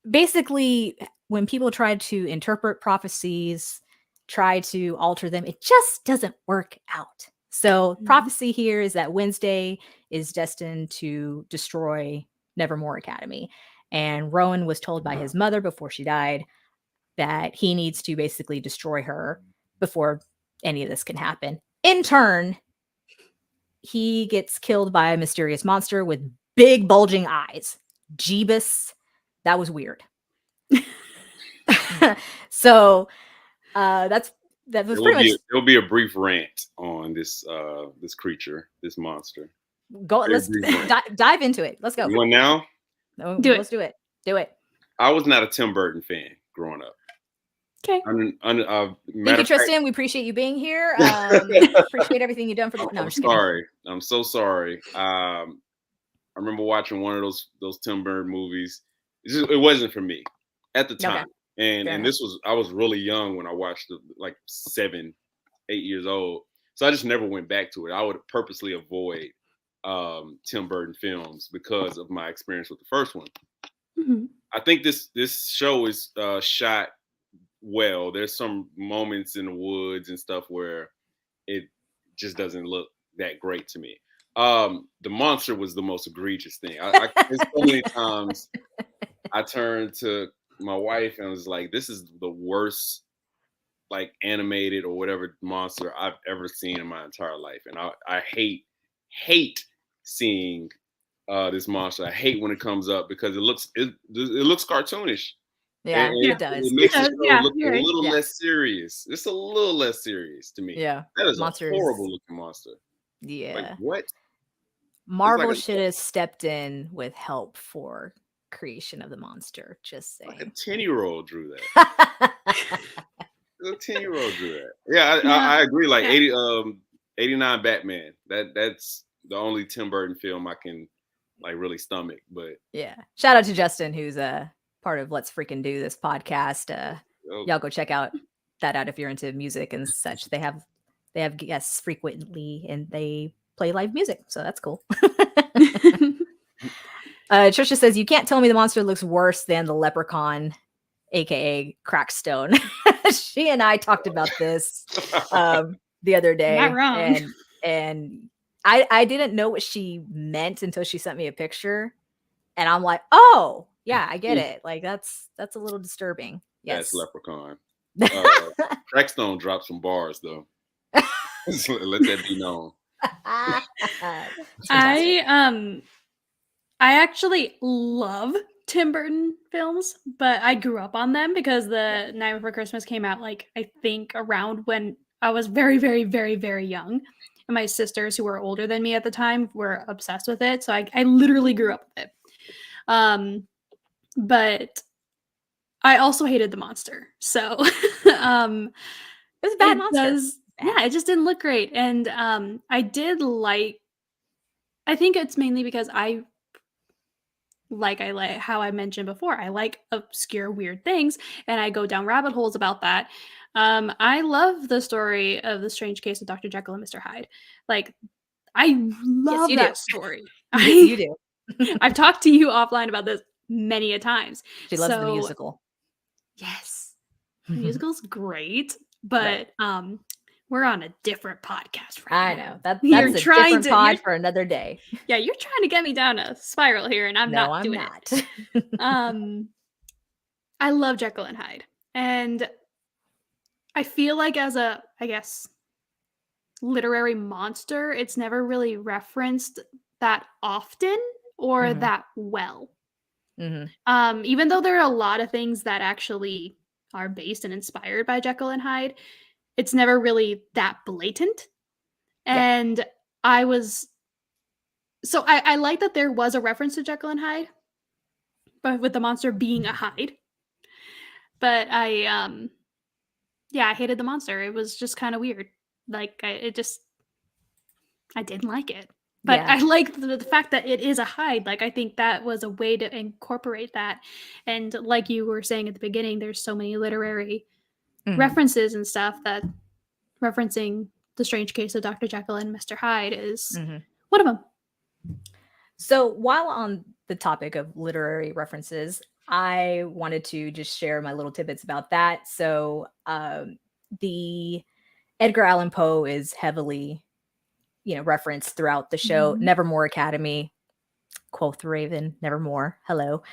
basically, when people try to interpret prophecies, try to alter them, it just doesn't work out. So prophecy here is that Wednesday is destined to destroy Nevermore Academy. And Rowan was told by his mother before she died that he needs to basically destroy her before any of this can happen. In turn, he gets killed by a mysterious monster with big bulging eyes. Jeebus. That was weird. So that was pretty much. There'll be a brief rant on this creature, this monster. Let's dive into it. Let's go. You want now? No, let's do it. Do it. I was not a Tim Burton fan growing up. Okay. Thank you, Tristan. We appreciate you being here. Appreciate everything you've done for the. No, I'm sorry. I'm so sorry. I remember watching one of those Tim Burton movies. It wasn't for me at the time. Okay. And this was, I was really young when I watched it, like 7, 8 years old. So I just never went back to it. I would purposely avoid Tim Burton films because of my experience with the first one. I think this show is shot well. There's some moments in the woods and stuff where it just doesn't look that great to me. The monster was the most egregious thing. There's so many times I turned to my wife and was like, "This is the worst, like, animated or whatever monster I've ever seen in my entire life," and I hate seeing this monster. I hate when it comes up because it looks cartoonish. Yeah, And it does. it makes the does, show yeah, look a you're right. little Yeah. less serious. It's a little less serious to me. Yeah. That is Monster a is- horrible looking monster. Like, Yeah. what? Marvel like a- should have stepped in with help for creation of the monster. Just Like a saying. 10-year-old drew that. A 10-year-old drew that. Yeah, I agree. Like Yeah. 89 Batman. That's the only Tim Burton film I can like really stomach. But Yeah. Shout out to Justin, who's a part of Let's Freaking Do This podcast. Y'all go check that out if you're into music and such. They have guests frequently and they play live music, so that's cool. Trisha says, "You can't tell me the monster looks worse than the leprechaun, aka Crackstone." She and I talked about this the other day, Not wrong. and I didn't know what she meant until she sent me a picture, and I'm like, "Oh, yeah, I get it. Like that's a little disturbing." Yes, That's Leprechaun. Crackstone dropped some bars though. Let that be known. I actually love Tim Burton films, but I grew up on them because the Night Before Christmas came out, like, I think around when I was very, very, very, very young. And my sisters, who were older than me at the time, were obsessed with it. So I literally grew up with it. But I also hated the monster. So It was a bad monster. Yeah, it just didn't look great. And I think it's mainly because I like how I mentioned before, I like obscure weird things and I go down rabbit holes about that. I love the story of The Strange Case of Dr. Jekyll and Mr. Hyde. Like, I love you that do. story. Yes, you do. I've talked to you offline about this many a times. She loves the musical. Yes. The musical's great, but we're on a different podcast right now. I know. That's a different pod for another day. Yeah, you're trying to get me down a spiral here, and I'm not doing it. I love Jekyll and Hyde. And I feel like as a, I guess, literary monster, it's never really referenced that often or that well. Even though there are a lot of things that actually are based and inspired by Jekyll and Hyde, it's never really that blatant. And I like that there was a reference to Jekyll and Hyde, but with the monster being a Hyde. But I hated the monster. It was just kind of weird. Like, I didn't like it. But I like the fact that it is a Hyde. Like, I think that was a way to incorporate that. And like you were saying at the beginning, there's so many literary references and stuff that referencing The Strange Case of Dr. Jekyll and Mr. Hyde is one of them. So while on the topic of literary references, I wanted to just share my little tidbits about that. So the Edgar Allan Poe is heavily, referenced throughout the show. Nevermore Academy, quoth the Raven, Nevermore. Hello.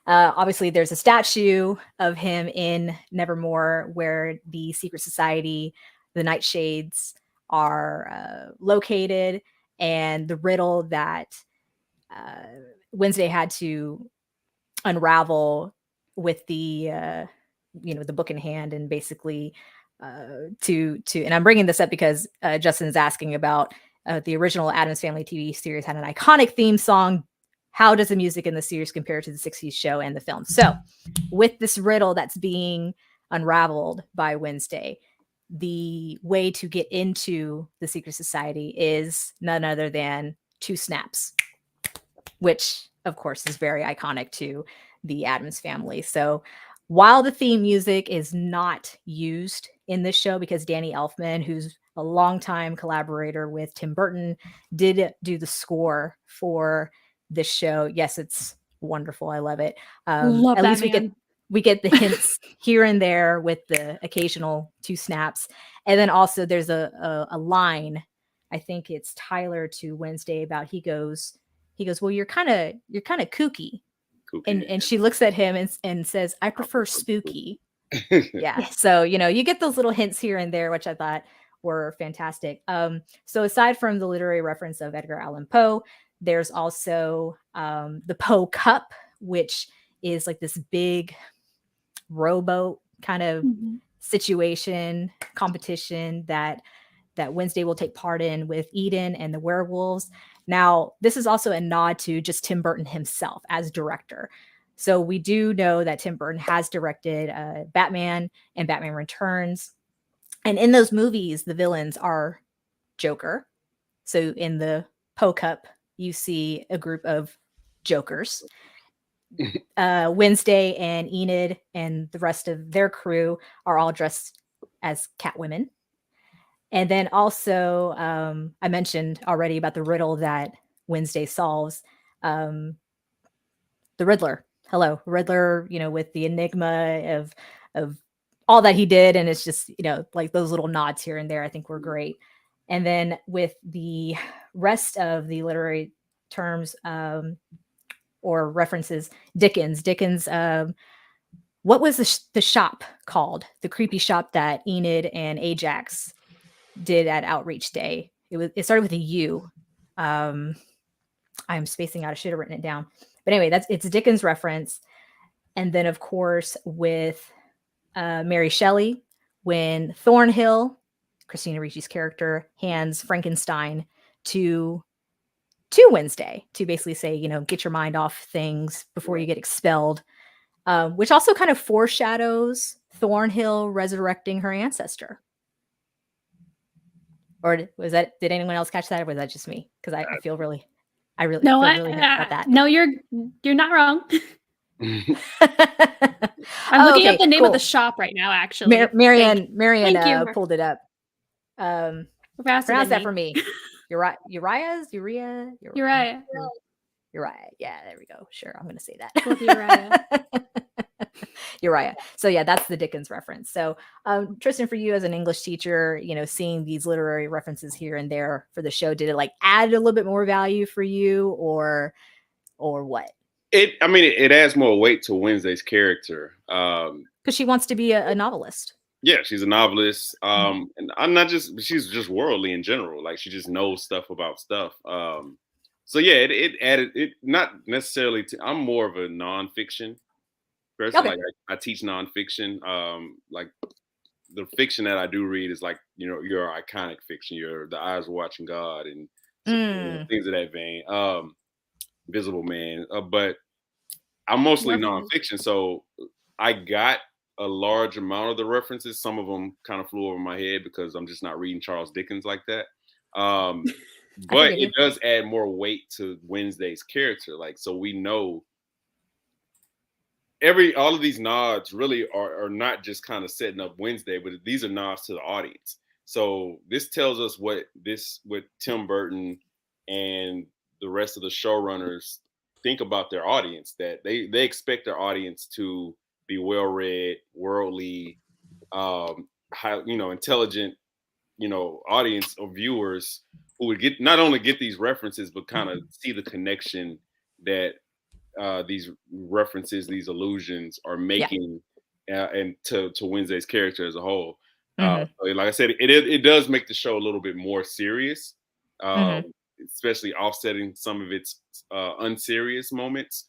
Obviously, there's a statue of him in Nevermore where the secret society, the Nightshades, are located, and the riddle that Wednesday had to unravel with the the book in hand, and basically and I'm bringing this up because Justin's asking about the original Addams Family TV series had an iconic theme song. How does the music in the series compare to the 60s show and the film? So with this riddle that's being unraveled by Wednesday, the way to get into the secret society is none other than 2 snaps, which of course is very iconic to the Addams Family. So while the theme music is not used in this show, because Danny Elfman, who's a longtime collaborator with Tim Burton, did do the score for this show. Yes, it's wonderful. I love it. Love at that least man. we get the hints here and there with the occasional 2 snaps. And then also there's a line, I think it's Tyler to Wednesday about he goes, well, you're kind of kooky. And she looks at him and says, I prefer spooky. Yeah. So, you get those little hints here and there, which I thought were fantastic. So aside from the literary reference of Edgar Allan Poe, there's also the Poe Cup, which is like this big rowboat kind of situation, competition that Wednesday will take part in with Eden and the werewolves. Now, this is also a nod to just Tim Burton himself as director. So we do know that Tim Burton has directed Batman and Batman Returns. And in those movies, the villains are Joker. So in the Poe Cup, you see a group of Jokers. Wednesday and Enid and the rest of their crew are all dressed as Catwomen. And then also, I mentioned already about the riddle that Wednesday solves. The Riddler. Hello, Riddler, with the enigma of all that he did. And it's just, like those little nods here and there, I think were great. And then with the rest of the literary terms or references, Dickens, what was the shop called? The creepy shop that Enid and Ajax did at Outreach Day. It started with a U. I'm spacing out. I should have written it down. But anyway, it's a Dickens reference. And then, of course, with Mary Shelley, when Thornhill, Christina Ricci's character, hands Frankenstein to Wednesday to basically say, get your mind off things before you get expelled, which also kind of foreshadows Thornhill resurrecting her ancestor. Or did anyone else catch that, or was that just me? Because I feel really hit about that. No, you're not wrong. I'm looking up the name of the shop right now, actually. Marianne pulled it up. Pronounce that for me. Uriah. Yeah, there we go. Sure, I'm going to say that. Uriah. So yeah, that's the Dickens reference. So Tristan, for you as an English teacher, seeing these literary references here and there for the show, did it like add a little bit more value for you, or what? It adds more weight to Wednesday's character. Because she wants to be a novelist. Yeah, she's a novelist. And she's just worldly in general. Like she just knows stuff about stuff. So yeah, it added it, not necessarily I'm more of a nonfiction person. Okay. Like I teach nonfiction. Like the fiction that I do read is like, your iconic fiction. The Eyes Watching God and things of that vein. Invisible Man. But I'm mostly nonfiction, so I got a large amount of the references. Some of them kind of flew over my head because I'm just not reading Charles Dickens like that. But it does add more weight to Wednesday's character. Like, so we know all of these nods really are not just kind of setting up Wednesday, but these are nods to the audience. So this tells us what Tim Burton and the rest of the showrunners think about their audience, that they expect their audience to be well-read, worldly, high, intelligent, audience or viewers who would not only get these references, but kind of see the connection that these references, these allusions are making and to Wednesday's character as a whole. Like I said, it does make the show a little bit more serious, especially offsetting some of its unserious moments,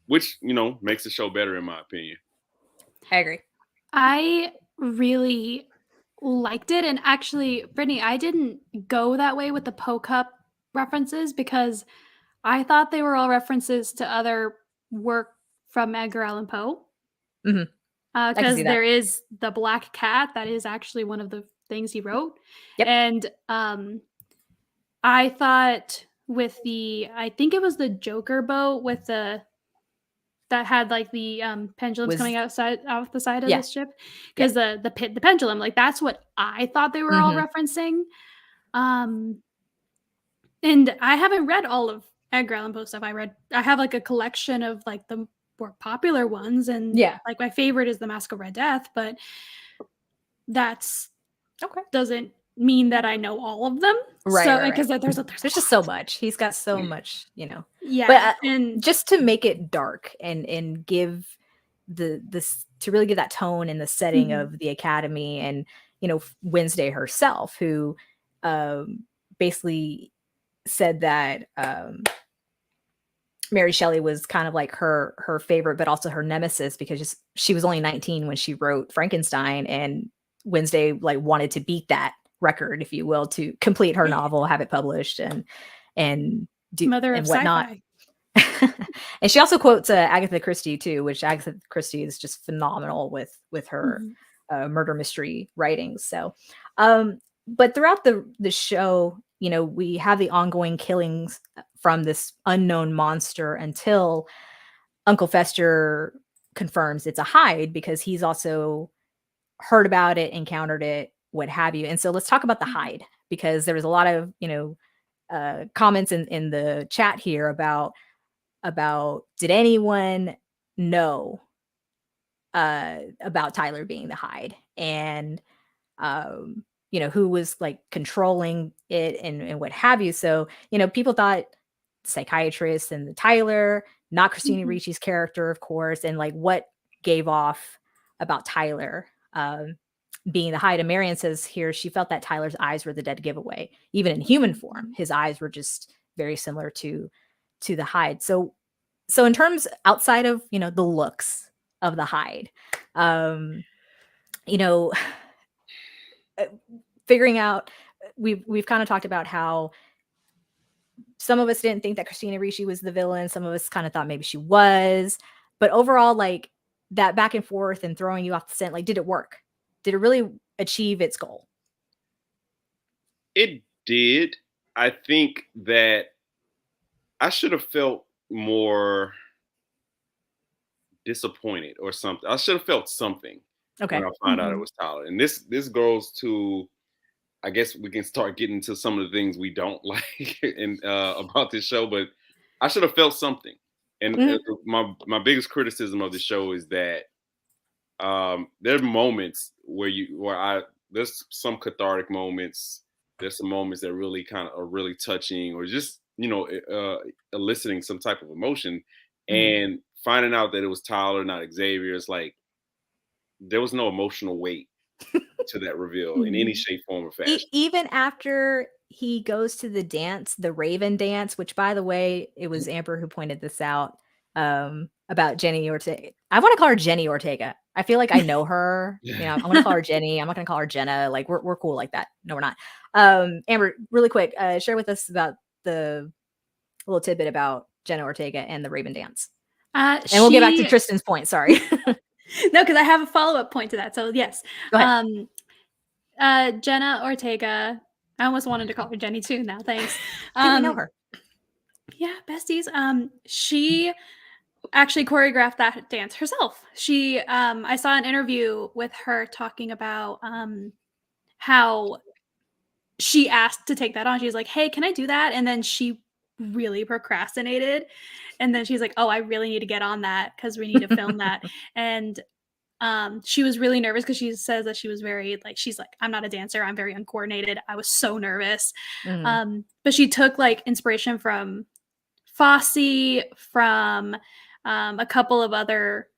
which, makes the show better in my opinion. I agree. I really liked it. And actually, Brittany, I didn't go that way with the Poe Cup references because I thought they were all references to other work from Edgar Allan Poe. Because there is the Black Cat. That is actually one of the things he wrote. Yep. And I thought with I think it was the Joker boat with that had like the pendulums coming off the side of the ship, because the pendulum, like that's what I thought they were all referencing. And I haven't read all of Edgar Allan Poe stuff. I have like a collection of like the more popular ones, and like my favorite is the Mask of Red Death, but that's doesn't mean that I know all of them, right? Because there's just so much. He's got so much, Yeah, but and just to make it dark and give this to really give that tone and the setting of the academy, and Wednesday herself, who basically said that Mary Shelley was kind of like her favorite, but also her nemesis, because she was only 19 when she wrote Frankenstein, and Wednesday like wanted to beat that record, if you will, to complete her novel, have it published, and do mother and of whatnot. sci-fi. And she also quotes Agatha Christie too, which Agatha Christie is just phenomenal with her murder mystery writings. So, but throughout the show, we have the ongoing killings from this unknown monster until Uncle Fester confirms it's a Hyde, because he's also heard about it, encountered it, what have you. And so let's talk about the Hyde, because there was a lot of comments in the chat here about did anyone know about Tyler being the Hyde, and who was like controlling it, and what have you. So people thought psychiatrist and the Tyler, not Christina Ricci's character, of course, and like what gave off about Tyler being the Hyde. And Marion says here she felt that Tyler's eyes were the dead giveaway. Even in human form, his eyes were just very similar to the Hyde. So in terms outside of the looks of the Hyde, figuring out, we've kind of talked about how some of us didn't think that Christina Ricci was the villain. Some of us kind of thought maybe she was, but overall, like that back and forth and throwing you off the scent, like, did it work? Did it really achieve its goal? It did. I think that I should have felt more disappointed or something. I should have felt something when I found out it was Tyler. And this goes to, I guess we can start getting to some of the things we don't like about this show, but I should have felt something. And my biggest criticism of the show is that there are moments where there's some cathartic moments. There's some moments that really kind of are really touching, or just eliciting some type of emotion. And finding out that it was Tyler, not Xavier, it's like there was no emotional weight to that reveal in any shape, form, or fashion. Even after he goes to the dance, the Raven dance, which, by the way, it was Amber who pointed this out about Jenny Ortega. I want to call her Jenny Ortega. I feel like I know her. I'm going to call her Jenny. I'm not going to call her Jenna. Like we're cool like that. No, we're not. Amber, really quick, share with us about the little tidbit about Jenna Ortega and the Raven dance. And we'll get back to Tristan's point. Sorry. No, because I have a follow-up point to that. So yes. Go ahead. Jenna Ortega. I almost wanted to call her Jenny too now. Thanks. I know her. Yeah, besties. She actually choreographed that dance herself. She I saw an interview with her talking about how she asked to take that on. She was like, "Hey, can I do that?" And then she really procrastinated. And then she's like, "Oh, I really need to get on that because we need to film that." And she was really nervous because she says that she was very she's like, "I'm not a dancer. I'm very uncoordinated. I was so nervous." But she took inspiration from Fosse, from a couple of other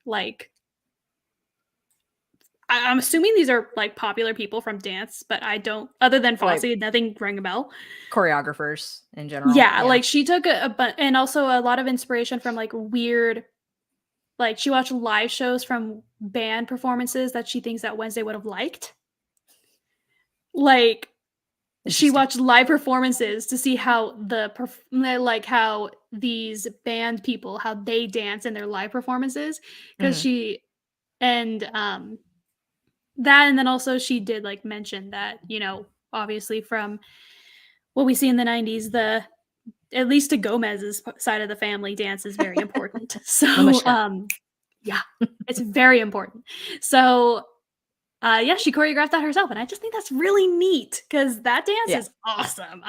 I'm assuming these are popular people from dance, but I don't, other than Fosse, nothing rang a bell. Choreographers in general. Yeah. She took and also a lot of inspiration from weird, she watched live shows from band performances that she thinks that Wednesday would have liked. She watched live performances to see how how these band people, how they dance in their live performances. Because that, and then also she did mention that, obviously from what we see in the 90s, at least to Gomez's side of the family, dance is very important. So yeah, it's very important. So she choreographed that herself, and I just think that's really neat because that dance is awesome.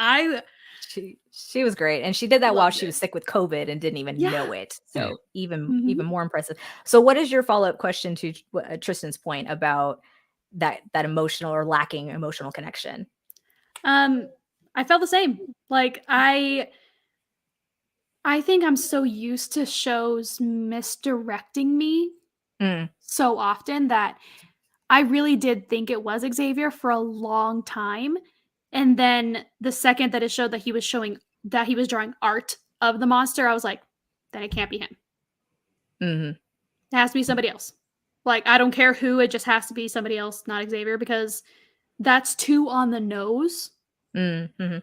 She was great, and she did that while Loved she was it. sick with COVID and didn't even Yeah. know it. So even Mhm. more impressive. So, what is your follow up question to Tristan's point about that emotional or lacking emotional connection? I felt the same. Like I think I'm so used to shows misdirecting me Mm, so often that I really did think it was Xavier for a long time. And then the second that it showed that he was drawing art of the monster, I was like, then it can't be him. hmm It has to be somebody else. Like, I don't care who, it just has to be somebody else, not Xavier, because that's too on the nose. mm-hmm.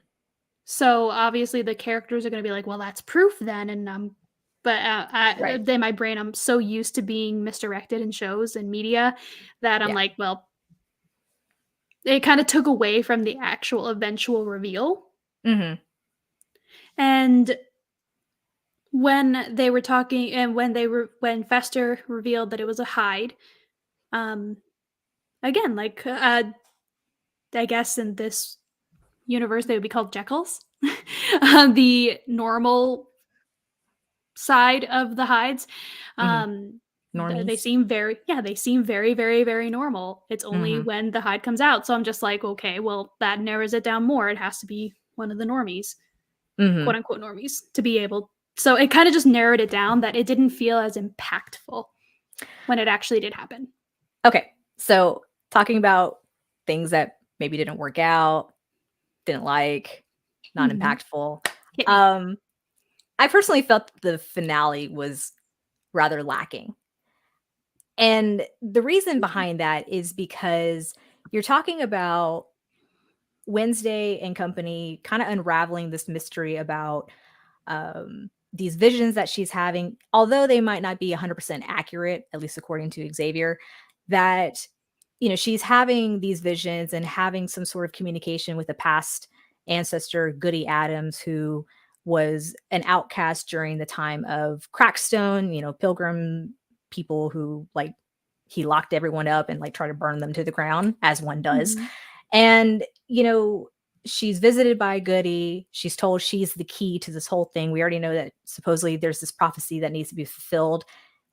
So obviously the characters are going to be like, well, that's proof then. And but Right. in my brain, I'm so used to being misdirected in shows and media that I'm Yeah. like, well, it kind of took away from the actual eventual reveal. hmm And when they were talking, and when Fester revealed that it was a Hyde, um, again, like I guess in this universe they would be called Jekylls, the normal side of the Hydes. hmm Um, they Normies. seem they seem very, very, very normal. It's only hmm when the Hyde comes out, so I'm just like, okay, well, that narrows it down more. It has to be one of the normies, hmm quote unquote normies, to be able. So it kind of just narrowed it down that it didn't feel as impactful when it actually did happen. Okay. So, talking about things that maybe didn't work out, didn't like, not Mhm. impactful. Hit me. I personally felt the finale was rather lacking. And the reason behind that is because you're talking about Wednesday and company kind of unraveling this mystery about these visions that she's having, although they might not be 100% accurate, at least according to Xavier, that, she's having these visions and having some sort of communication with a past ancestor, Goody Addams, who was an outcast during the time of Crackstone, pilgrim people who like he locked everyone up and like try to burn them to the ground as one does. Mhm. And, she's visited by Goody. She's told she's the key to this whole thing. We already know that supposedly there's this prophecy that needs to be fulfilled,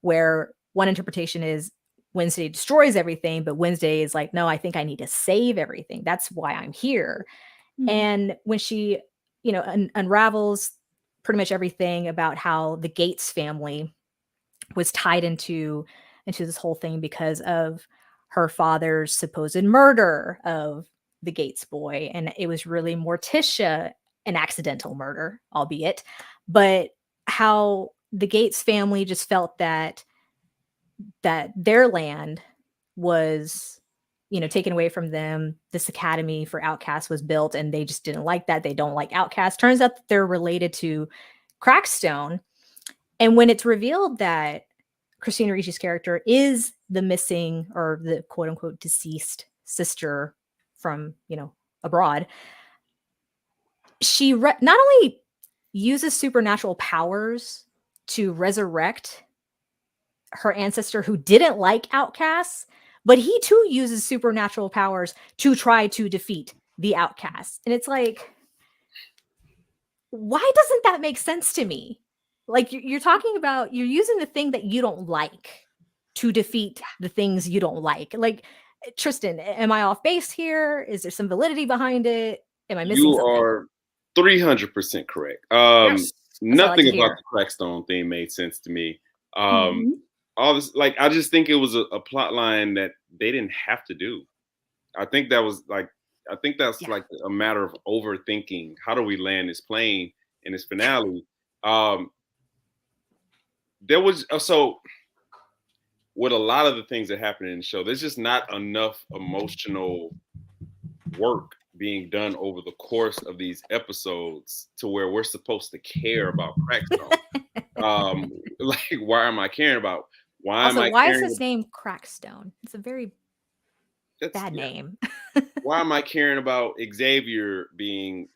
where one interpretation is Wednesday destroys everything, but Wednesday is like, no, I think I need to save everything. That's why I'm here. Mhm. And when she, unravels pretty much everything about how the Gates family was tied into this whole thing because of her father's supposed murder of the Gates boy, and it was really Morticia, an accidental murder, albeit, but how the Gates family just felt that their land was taken away from them. This academy for outcasts was built and they just didn't like that. They don't like outcasts. Turns out that they're related to Crackstone. And when it's revealed that Christina Ricci's character is the missing or the quote unquote deceased sister from, abroad, she not only uses supernatural powers to resurrect her ancestor who didn't like outcasts, but he too uses supernatural powers to try to defeat the outcasts. And it's like, why doesn't that make sense to me? Like you're talking about you're using the thing that you don't like to defeat the things you don't like. Like Tristan, am I off base here? Is there some validity behind it? Am I missing You something? are 300% correct. Yes. That's what I like Nothing to about hear. the Crackstone thing made sense to me. Um, Mhm. all this, like, I just think it was a plot line that they didn't have to do. I think that was like, I think that's Yeah. like a matter of overthinking. How do we land this plane in this finale? Um, there was so with a lot of the things that happen in the show, there's just not enough emotional work being done over the course of these episodes to where we're supposed to care about Crackstone. Like, why am I caring about? Why am Also, I why is caring? his name Crackstone? It's a very That's bad yeah. name. Why am I caring about Xavier being,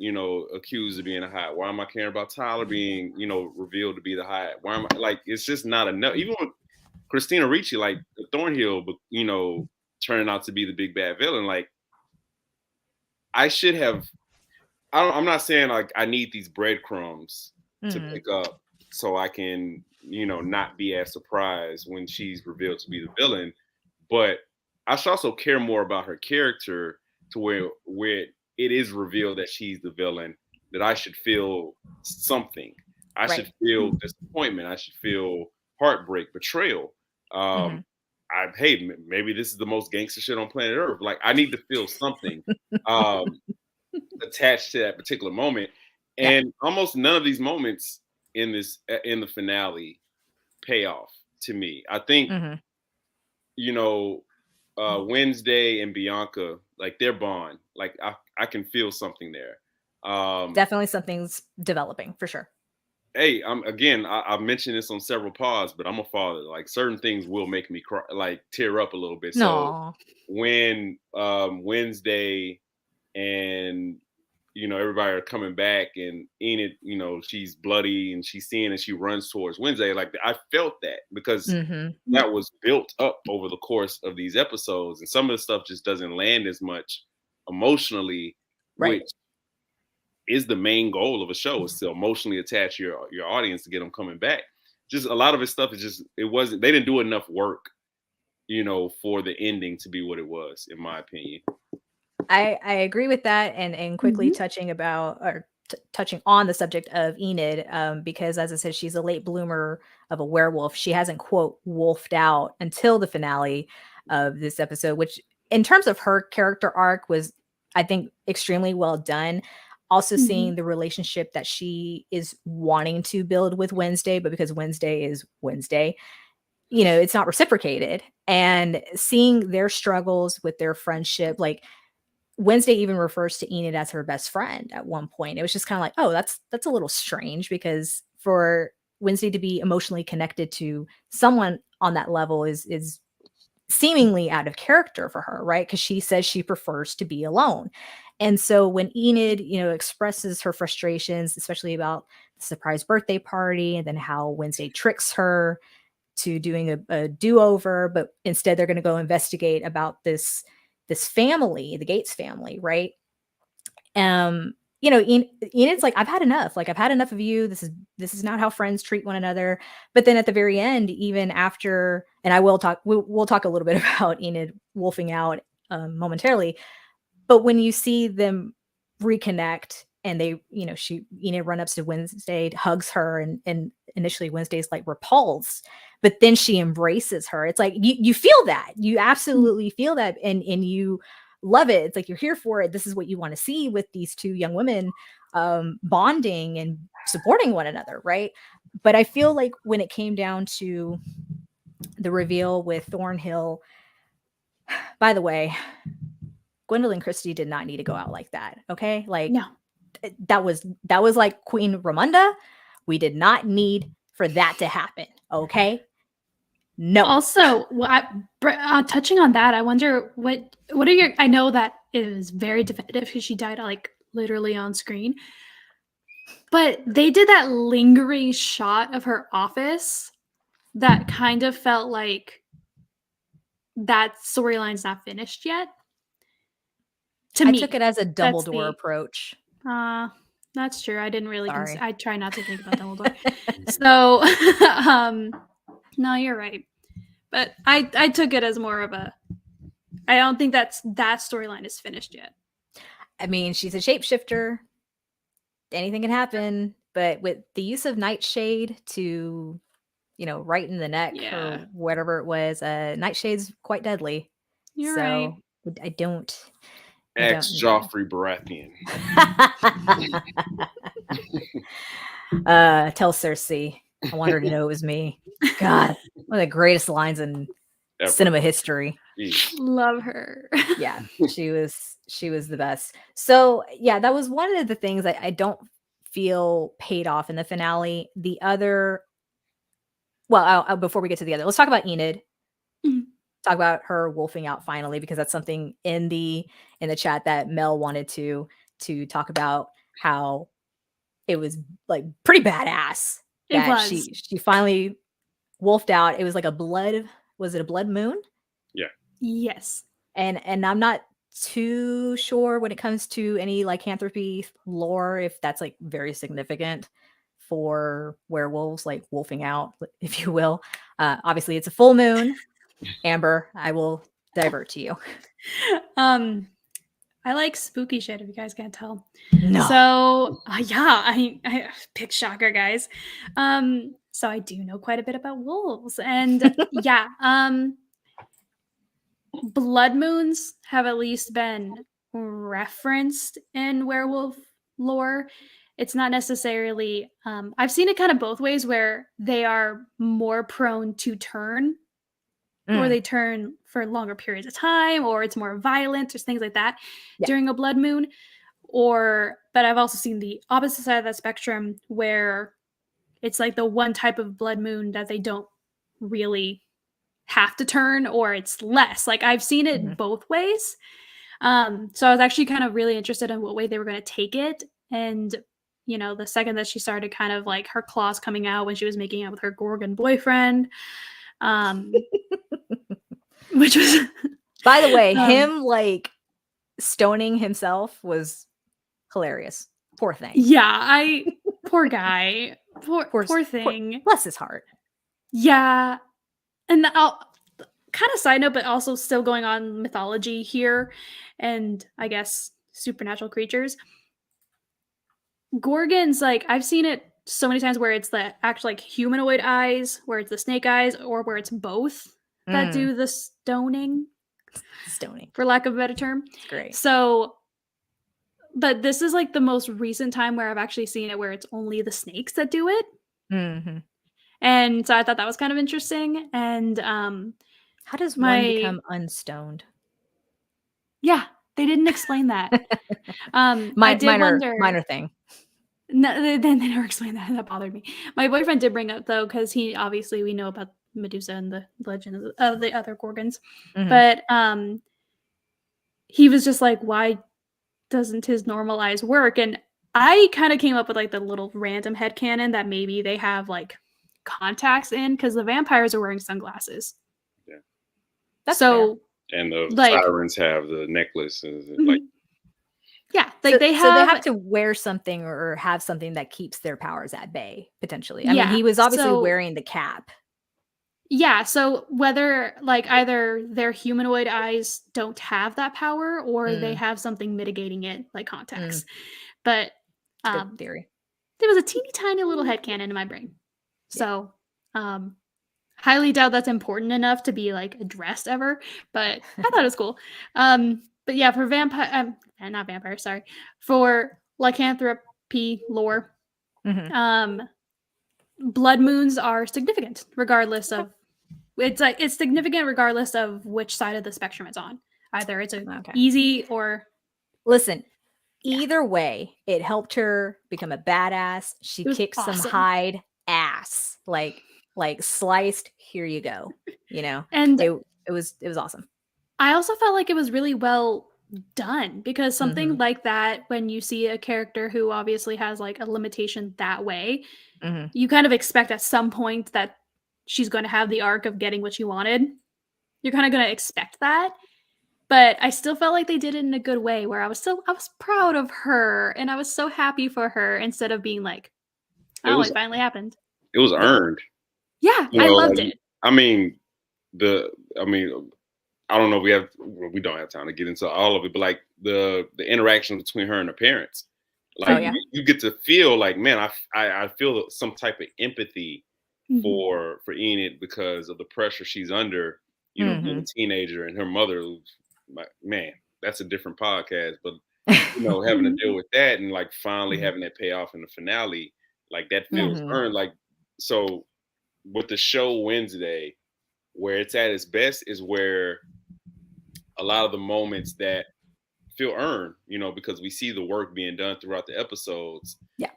accused of being a high? Why am I caring about Tyler being, revealed to be the high? Why am I like? It's just not enough. Even with Christina Ricci, like Thornhill, turning out to be the big bad villain. Like, I should have I'm not saying like I need these breadcrumbs to Mhm. pick up so I can, not be as surprised when she's revealed to be the villain. But I should also care more about her character to where it is revealed that she's the villain, that I should feel something. I Right. should feel disappointment. I should feel heartbreak, betrayal. Um, Mhm. maybe this is the most gangster shit on planet Earth. Like I need to feel something. Um, attached to that particular moment. Yeah. And almost none of these moments in the finale pay off to me. I think, Mhm. you know, Wednesday and Bianca, like their bond, like I can feel something there. Definitely something's developing for sure. Hey, I've mentioned this on several pods, but I'm a father. Like certain things will make me cry, like tear up a little bit. So No. when Wednesday and everybody are coming back, and Enid, she's bloody and she's seeing and she runs towards Wednesday. Like I felt that because Mhm. that was built up over the course of these episodes, and some of the stuff just doesn't land as much emotionally, Right. which is the main goal of a show, is to emotionally attach your audience to get them coming back. Just a lot of his stuff is just they didn't do enough work, for the ending to be what it was, in my opinion. I agree with that, and quickly Mhm. touching about or touching on the subject of Enid, because as I said, she's a late bloomer of a werewolf. She hasn't quote wolfed out until the finale of this episode, which in terms of her character arc was, I think, extremely well done. Also Mhm. seeing the relationship that she is wanting to build with Wednesday, but because Wednesday is Wednesday, it's not reciprocated. And seeing their struggles with their friendship, like Wednesday even refers to Enid as her best friend at one point. It was just kind of like, oh, that's a little strange because for Wednesday to be emotionally connected to someone on that level is seemingly out of character for her, right? Because she says she prefers to be alone. And so when Enid, expresses her frustrations, especially about the surprise birthday party and then how Wednesday tricks her to doing a do-over, but instead they're going to go investigate about this family, the Gates family, right? Enid's like, I've had enough. Like, I've had enough of you. This is not how friends treat one another. But then at the very end, even after, and we'll talk a little bit about Enid wolfing out momentarily. But when you see them reconnect and they, Enid run up to Wednesday, hugs her, and initially Wednesday's like repulsed, but then she embraces her. It's like you feel that. You absolutely feel that, and you love it. It's like you're here for it. This is what you want to see with these two young women bonding and supporting one another, right? But I feel like when it came down to the reveal with Thornhill, by the way, Gwendoline Christie did not need to go out like that. Okay. Like No. that was like Queen Ramonda. We did not need for that to happen. Okay. No. Also, touching on that, I wonder what are your? I know that it is very definitive because she died like literally on screen, but they did that lingering shot of her office that kind of felt like that storyline's not finished yet. To I me, took it as a that's Dumbledore the. approach. That's true. I didn't really. Sorry. I try not to think about Dumbledore. So, no, you're right. But I took it as more of a. I don't think that storyline is finished yet. I mean, she's a shapeshifter. Anything can happen. But with the use of Nightshade to, right in the neck Yeah, or whatever it was, Nightshade's quite deadly. you're right. So I don't Ex need Joffrey Baratheon. Tell Cersei. I want her to know it was me. God, one of the greatest lines in Ever. cinema history. Jeez. Love her. Yeah, she was the best. So yeah, that was one of the things I don't feel paid off in the finale. The other, well, before we get to the other, let's talk about Enid. Mhm. Talk about her wolfing out finally, because that's something in the chat that Mel wanted to talk about, how it was like pretty badass It that was. she finally wolfed out. It was like was it a blood moon? Yeah. Yes. And I'm not too sure when it comes to any lycanthropy lore if that's like very significant for werewolves, like wolfing out, if you will. Obviously, it's a full moon. Amber, I will divert to you. I like spooky shit, if you guys can't tell. No. So yeah, I big shocker, guys. So I do know quite a bit about wolves, and yeah, blood moons have at least been referenced in werewolf lore. It's not necessarily. I've seen it kind of both ways, where they are more prone to turn, or they turn for longer periods of time, or it's more violent, or things like that during a blood moon. But I've also seen the opposite side of that spectrum, where it's like the one type of blood moon that they don't really have to turn, or it's less. Like I've seen it both ways. So I was actually kind of really interested in what way they were going to take it. And, you know, the second that she started kind of like her claws coming out when she was making out with her Gorgon boyfriend, which was, by the way, him like stoning himself was hilarious. Poor thing. Yeah, poor guy. Poor thing. Bless his heart. Yeah. And I'll kind of side note, but also still going on mythology here, and I guess supernatural creatures. Gorgons, like I've seen it so many times where it's the actual like humanoid eyes, where it's the snake eyes, or where it's both that do the stoning, for lack of a better term. It's great. So, but this is like the most recent time where I've actually seen it where it's only the snakes that do it. And so I thought that was kind of interesting. And how does one become unstoned? Yeah, they didn't explain that. I did wonder. Minor thing. No, they never explained that. That bothered me. My boyfriend did bring up though, because we know about Medusa and the legend of the other Gorgons, but he was just like, why doesn't his normal eyes work? And I kind of came up with like the little random headcanon that maybe they have like contacts in, because the vampires are wearing sunglasses. Yeah. That's so fair. And the like, sirens have the necklaces and like yeah, like they have to wear something or have something that keeps their powers at bay, potentially. I mean, he was obviously wearing the cap. Yeah, so whether like either their humanoid eyes don't have that power, or they have something mitigating it, like contacts. But good theory. There was a teeny tiny little headcanon in my brain. So highly doubt that's important enough to be like addressed ever, but I thought it was cool. But yeah, for not vampire, sorry. For lycanthropy lore, blood moons are significant regardless of it's significant regardless of which side of the spectrum it's on. Either it's easy or either way, it helped her become a badass. She kicked some hide ass. Like sliced, here you go. You know? And it was awesome. I also felt like it was really well done, because something like that, when you see a character who obviously has like a limitation that way, you kind of expect at some point that she's going to have the arc of getting what she wanted. You're kind of going to expect that. But I still felt like they did it in a good way, where I was proud of her and I was so happy for her, instead of being like, oh, it finally happened. It was earned. Yeah, I loved it. I mean, I don't know. We don't have time to get into all of it, but like the interaction between her and her parents, like you get to feel like, man, I feel some type of empathy for Enid, because of the pressure she's under, you know, being a teenager, and her mother, man, that's a different podcast, but you know, having to deal with that, and like finally having that pay off in the finale, like that feels earned. Like, so with the show Wednesday, where it's at its best is where a lot of the moments that feel earned, you know, because we see the work being done throughout the episodes. Yeah.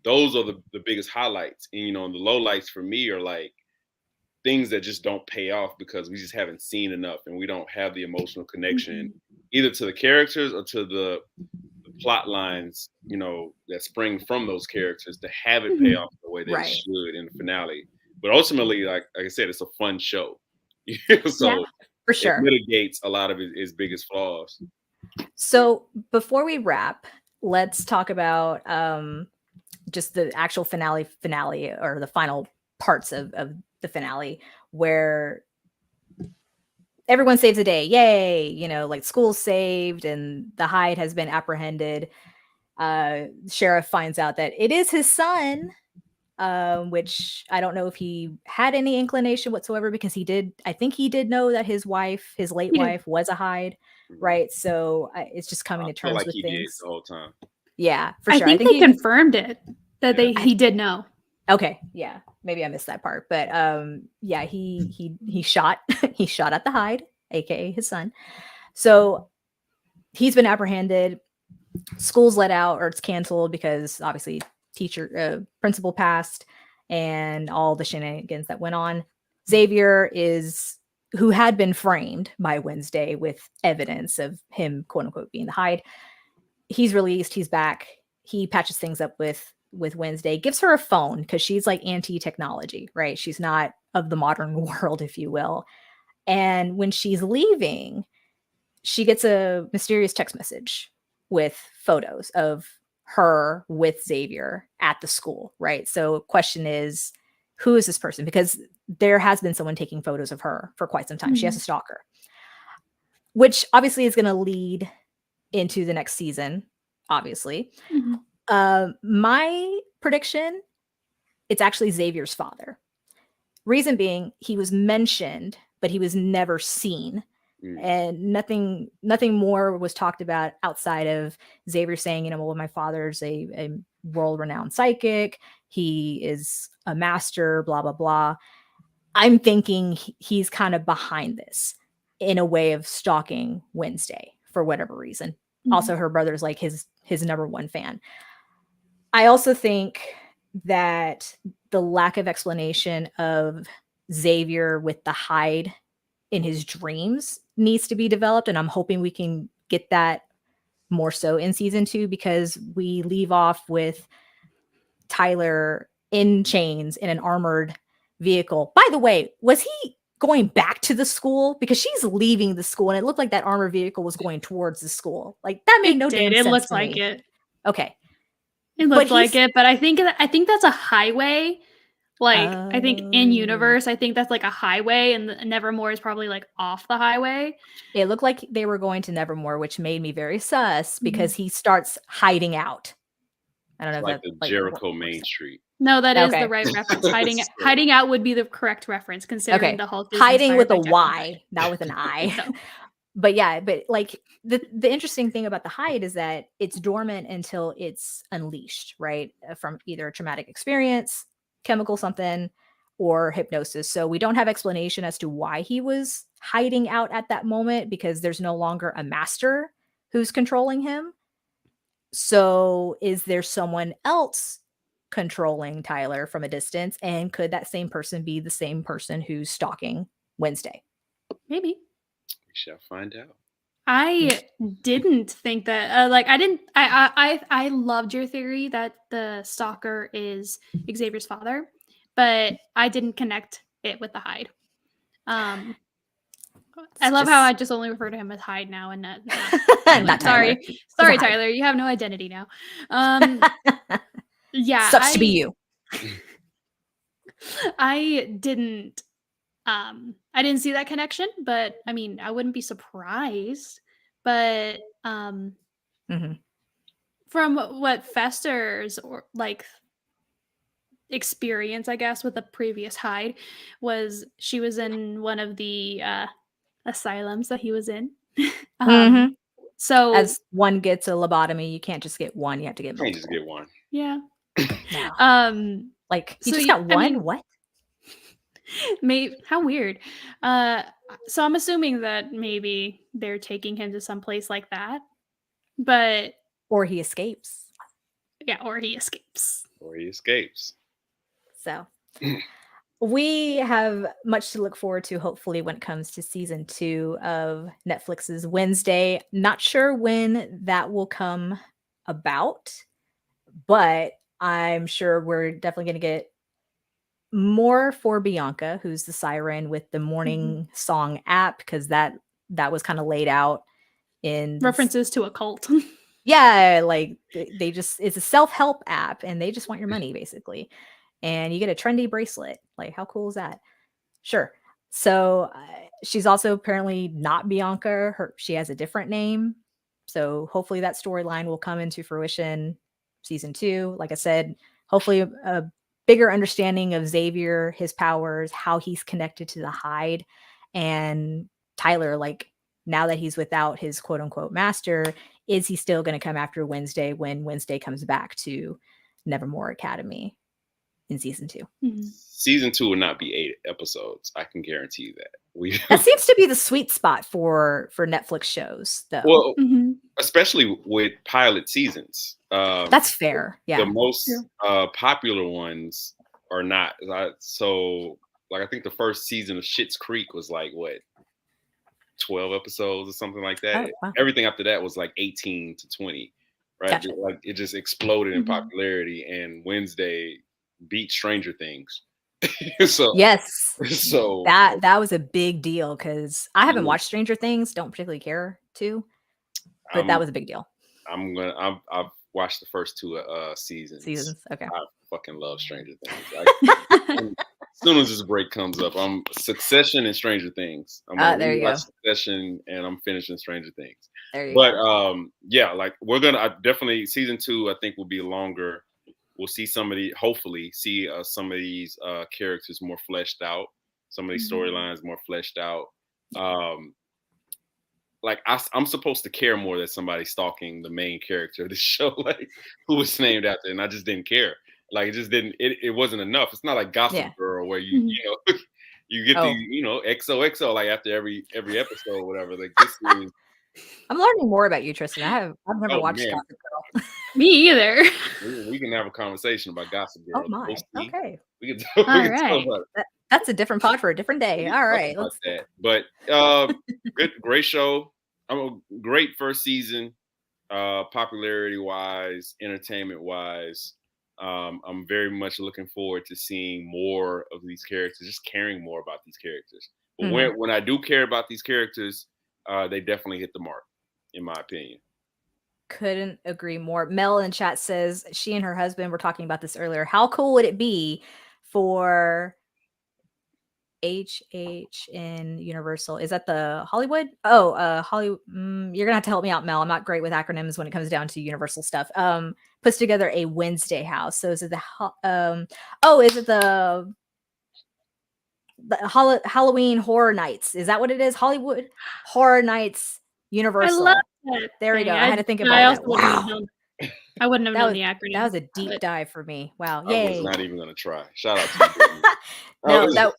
Those are the biggest highlights. And, you know, the lowlights for me are like things that just don't pay off because we just haven't seen enough, and we don't have the emotional connection either to the characters or to the plot lines, you know, that spring from those characters to have it pay off the way that it should in the finale. But ultimately, like I said, it's a fun show. So for sure, it mitigates a lot of its biggest flaws. So before we wrap, let's talk about just the actual finale or the final parts of the finale where everyone saves the day. Yay! You know, like school's saved and the Hyde has been apprehended. Sheriff finds out that it is his son, which I don't know if he had any inclination whatsoever because I think he did know that his late wife was a Hyde, right? So it's just coming to I feel terms like with he did things. the whole time. Yeah, for I sure. think they confirmed it that he did know. Okay, yeah, maybe I missed that part, but yeah, he shot he shot at the Hyde, aka his son. So he's been apprehended. School's let out or it's canceled because obviously principal passed and all the shenanigans that went on. Xavier who had been framed by Wednesday with evidence of him quote unquote being the Hyde. He's released. He's back. He patches things up with Wednesday, gives her a phone because she's like anti-technology, right? She's not of the modern world, if you will. And when she's leaving, she gets a mysterious text message with photos of her with Xavier at the school, right? So question is, who is this person? Because there has been someone taking photos of her for quite some time. Mm-hmm. She has a stalker, which obviously is going to lead into the next season, obviously. Mm-hmm. My prediction, it's actually Xavier's father. Reason being, he was mentioned, but he was never seen. And nothing more was talked about outside of Xavier saying, well, my father's a world-renowned psychic. He is a master, blah, blah, blah. I'm thinking he's kind of behind this in a way of stalking Wednesday for whatever reason. Mm-hmm. Also, her brother's like his number one fan. I also think that the lack of explanation of Xavier with the Hyde in his dreams needs to be developed. And I'm hoping we can get that more so in season 2 because we leave off with Tyler in chains in an armored vehicle. By the way, was he going back to the school? Because she's leaving the school and it looked like that armored vehicle was going towards the school. Like that made no damn sense. It looks to like me. it. Okay. It looks like it, but I think that's a highway. Like, I think in universe, I think that's like a highway, and Nevermore is probably like off the highway. It looked like they were going to Nevermore, which made me very sus because he starts hiding out. I don't know like if that the Jericho Main Street. No, that is the right reference. Hiding out would be the correct reference, considering the Hulk is hiding with a Y, not with an I. No. But yeah, but like the interesting thing about the Hyde is that it's dormant until it's unleashed, right? From either a traumatic experience, chemical something, or hypnosis. So we don't have explanation as to why he was hiding out at that moment because there's no longer a master who's controlling him. So is there someone else controlling Tyler from a distance? And could that same person be the same person who's stalking Wednesday? Maybe. We shall find out. I didn't think that I loved your theory that the stalker is Xavier's father, but I didn't connect it with the Hyde. I love how I just only refer to him as Hyde now and not not Tyler. Sorry, Tyler, you have no identity now. Yeah, sucks to be you. I didn't see that connection, but I mean, I wouldn't be surprised. But from what Fester's or like experience, I guess, with the previous Hyde was she was in one of the asylums that he was in. So as one gets a lobotomy, you can't just get one; you have to get multiple. Can't just get one. Yeah. No. Like you just got one. I mean, what? Maybe how weird. So I'm assuming that maybe they're taking him to some place like that, but or he escapes. Yeah, or he escapes. So we have much to look forward to, hopefully, when it comes to season 2 of Netflix's Wednesday. Not sure when that will come about, but I'm sure we're definitely going to get more for Bianca, who's the siren with the morning song app, because that was kind of laid out in References to a cult. Yeah, like they just it's a self-help app and they just want your money basically. And you get a trendy bracelet. Like how cool is that? Sure. So she's also apparently not Bianca. She has a different name. So hopefully that storyline will come into fruition season 2. Like I said, hopefully a bigger understanding of Xavier, his powers, how he's connected to the Hyde, and Tyler, like now that he's without his quote unquote master, is he still going to come after Wednesday when Wednesday comes back to Nevermore Academy in season 2? Season 2 will not be 8 episodes. I can guarantee you that. That seems to be the sweet spot for Netflix shows, though. Well, especially with pilot seasons. That's fair. Yeah. The most popular ones are not. So, like, I think the first season of Schitt's Creek was like, what, 12 episodes or something like that. Oh, wow. Everything after that was like 18 to 20, right? Gotcha. Like it just exploded in popularity, and Wednesday beat Stranger Things. So that was a big deal because I haven't watched Stranger Things, don't particularly care to, but that was a big deal. I've watched the first 2 seasons. Okay. I fucking love Stranger Things. As soon as this break comes up, I'm Succession and Stranger Things. I'm there you go. Succession and I'm finishing Stranger Things. There you go. Yeah, like we're gonna definitely season 2. I think will be longer. We'll see hopefully see some of these characters more fleshed out, some of these storylines more fleshed out. Like I'm supposed to care more that somebody's stalking the main character of the show, like who was named after, and I just didn't care. Like it just didn't. It wasn't enough. It's not like Gossip Girl where you you get the XOXO like after every episode or whatever. Like this is. I'm learning more about you, Tristan. I've never watched Gossip Girl. Me either. We can have a conversation about Gossip Girl. Oh my. Okay. We can talk about it. That's a different pod for a different day. All right. Let's that. But great show. Great first season, popularity wise, entertainment wise. I'm very much looking forward to seeing more of these characters, just caring more about these characters. But when I do care about these characters, they definitely hit the mark, in my opinion. Couldn't agree more. Mel in chat says she and her husband were talking about this earlier. How cool would it be for HH in Universal? Is that the Hollywood? Hollywood. You're gonna have to help me out, Mel. I'm not great with acronyms when it comes down to Universal stuff. Puts together a Wednesday house. So is it is it the Halloween Horror Nights? Is that what it is? Hollywood Horror Nights Universal. I love that. There we go. I had to think about that. Wow. I wouldn't have known the acronym. That was a deep dive for me. Wow. Yay. I was not even going to try. Shout out to you. No,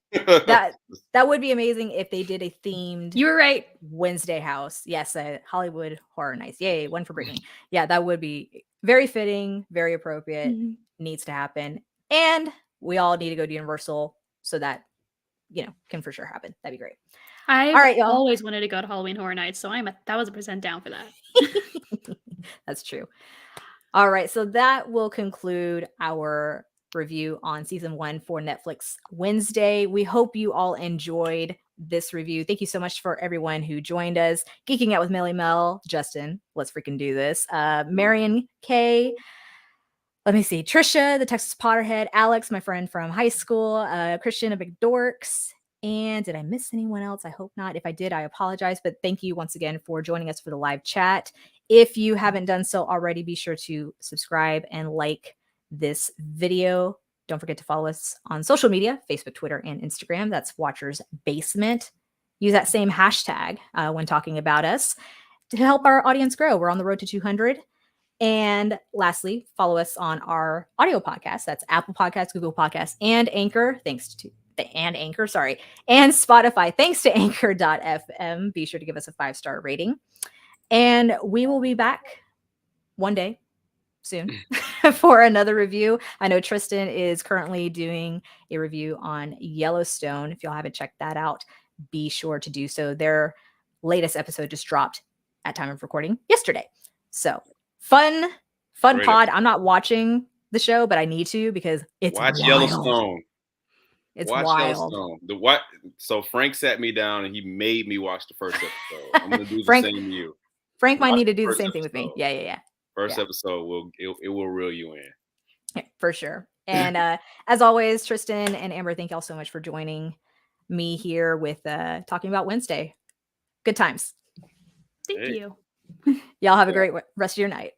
that would be amazing if they did a themed You were right. Wednesday house. Yes, Hollywood Horror Nights. Yay, one for Brittany. Yeah, that would be very fitting, very appropriate, needs to happen. And we all need to go to Universal so that, can for sure happen. That'd be great. I always wanted to go to Halloween Horror Nights, so I'm 1,000% down for that. That's true. All right, so that will conclude our review on season 1 for Netflix Wednesday. We hope you all enjoyed this review. Thank you so much for everyone who joined us. Geeking Out with Melly Mel, Justin, let's freaking do this. Marion K. Let me see. Trisha, the Texas Potterhead. Alex, my friend from high school. Christian, a big dorks. And did I miss anyone else? I hope not. If I did, I apologize. But thank you once again for joining us for the live chat. If you haven't done so already, be sure to subscribe and like this video. Don't forget to follow us on social media, Facebook, Twitter, and Instagram. That's Watchers Basement. Use that same hashtag when talking about us to help our audience grow. We're on the road to 200. And lastly, follow us on our audio podcast. That's Apple Podcasts, Google Podcasts, and Anchor. And Spotify. Thanks to Anchor.fm. Be sure to give us a 5-star rating. And we will be back one day soon for another review. I know Tristan is currently doing a review on Yellowstone. If y'all haven't checked that out, be sure to do so. Their latest episode just dropped at time of recording yesterday. So fun pod. I'm not watching the show, but I need to because it's Watch wild. Yellowstone. It's wild. So Frank sat me down and he made me watch the first episode. I'm going to do the same to you. Frank might Watch need to the do the first same thing with me. episode. Yeah. First Yeah. episode it will reel you in. Yeah, for sure. And as always, Tristan and Amber, thank y'all so much for joining me here with talking about Wednesday. Good times. Thank Hey. you. Y'all have a great rest of your night.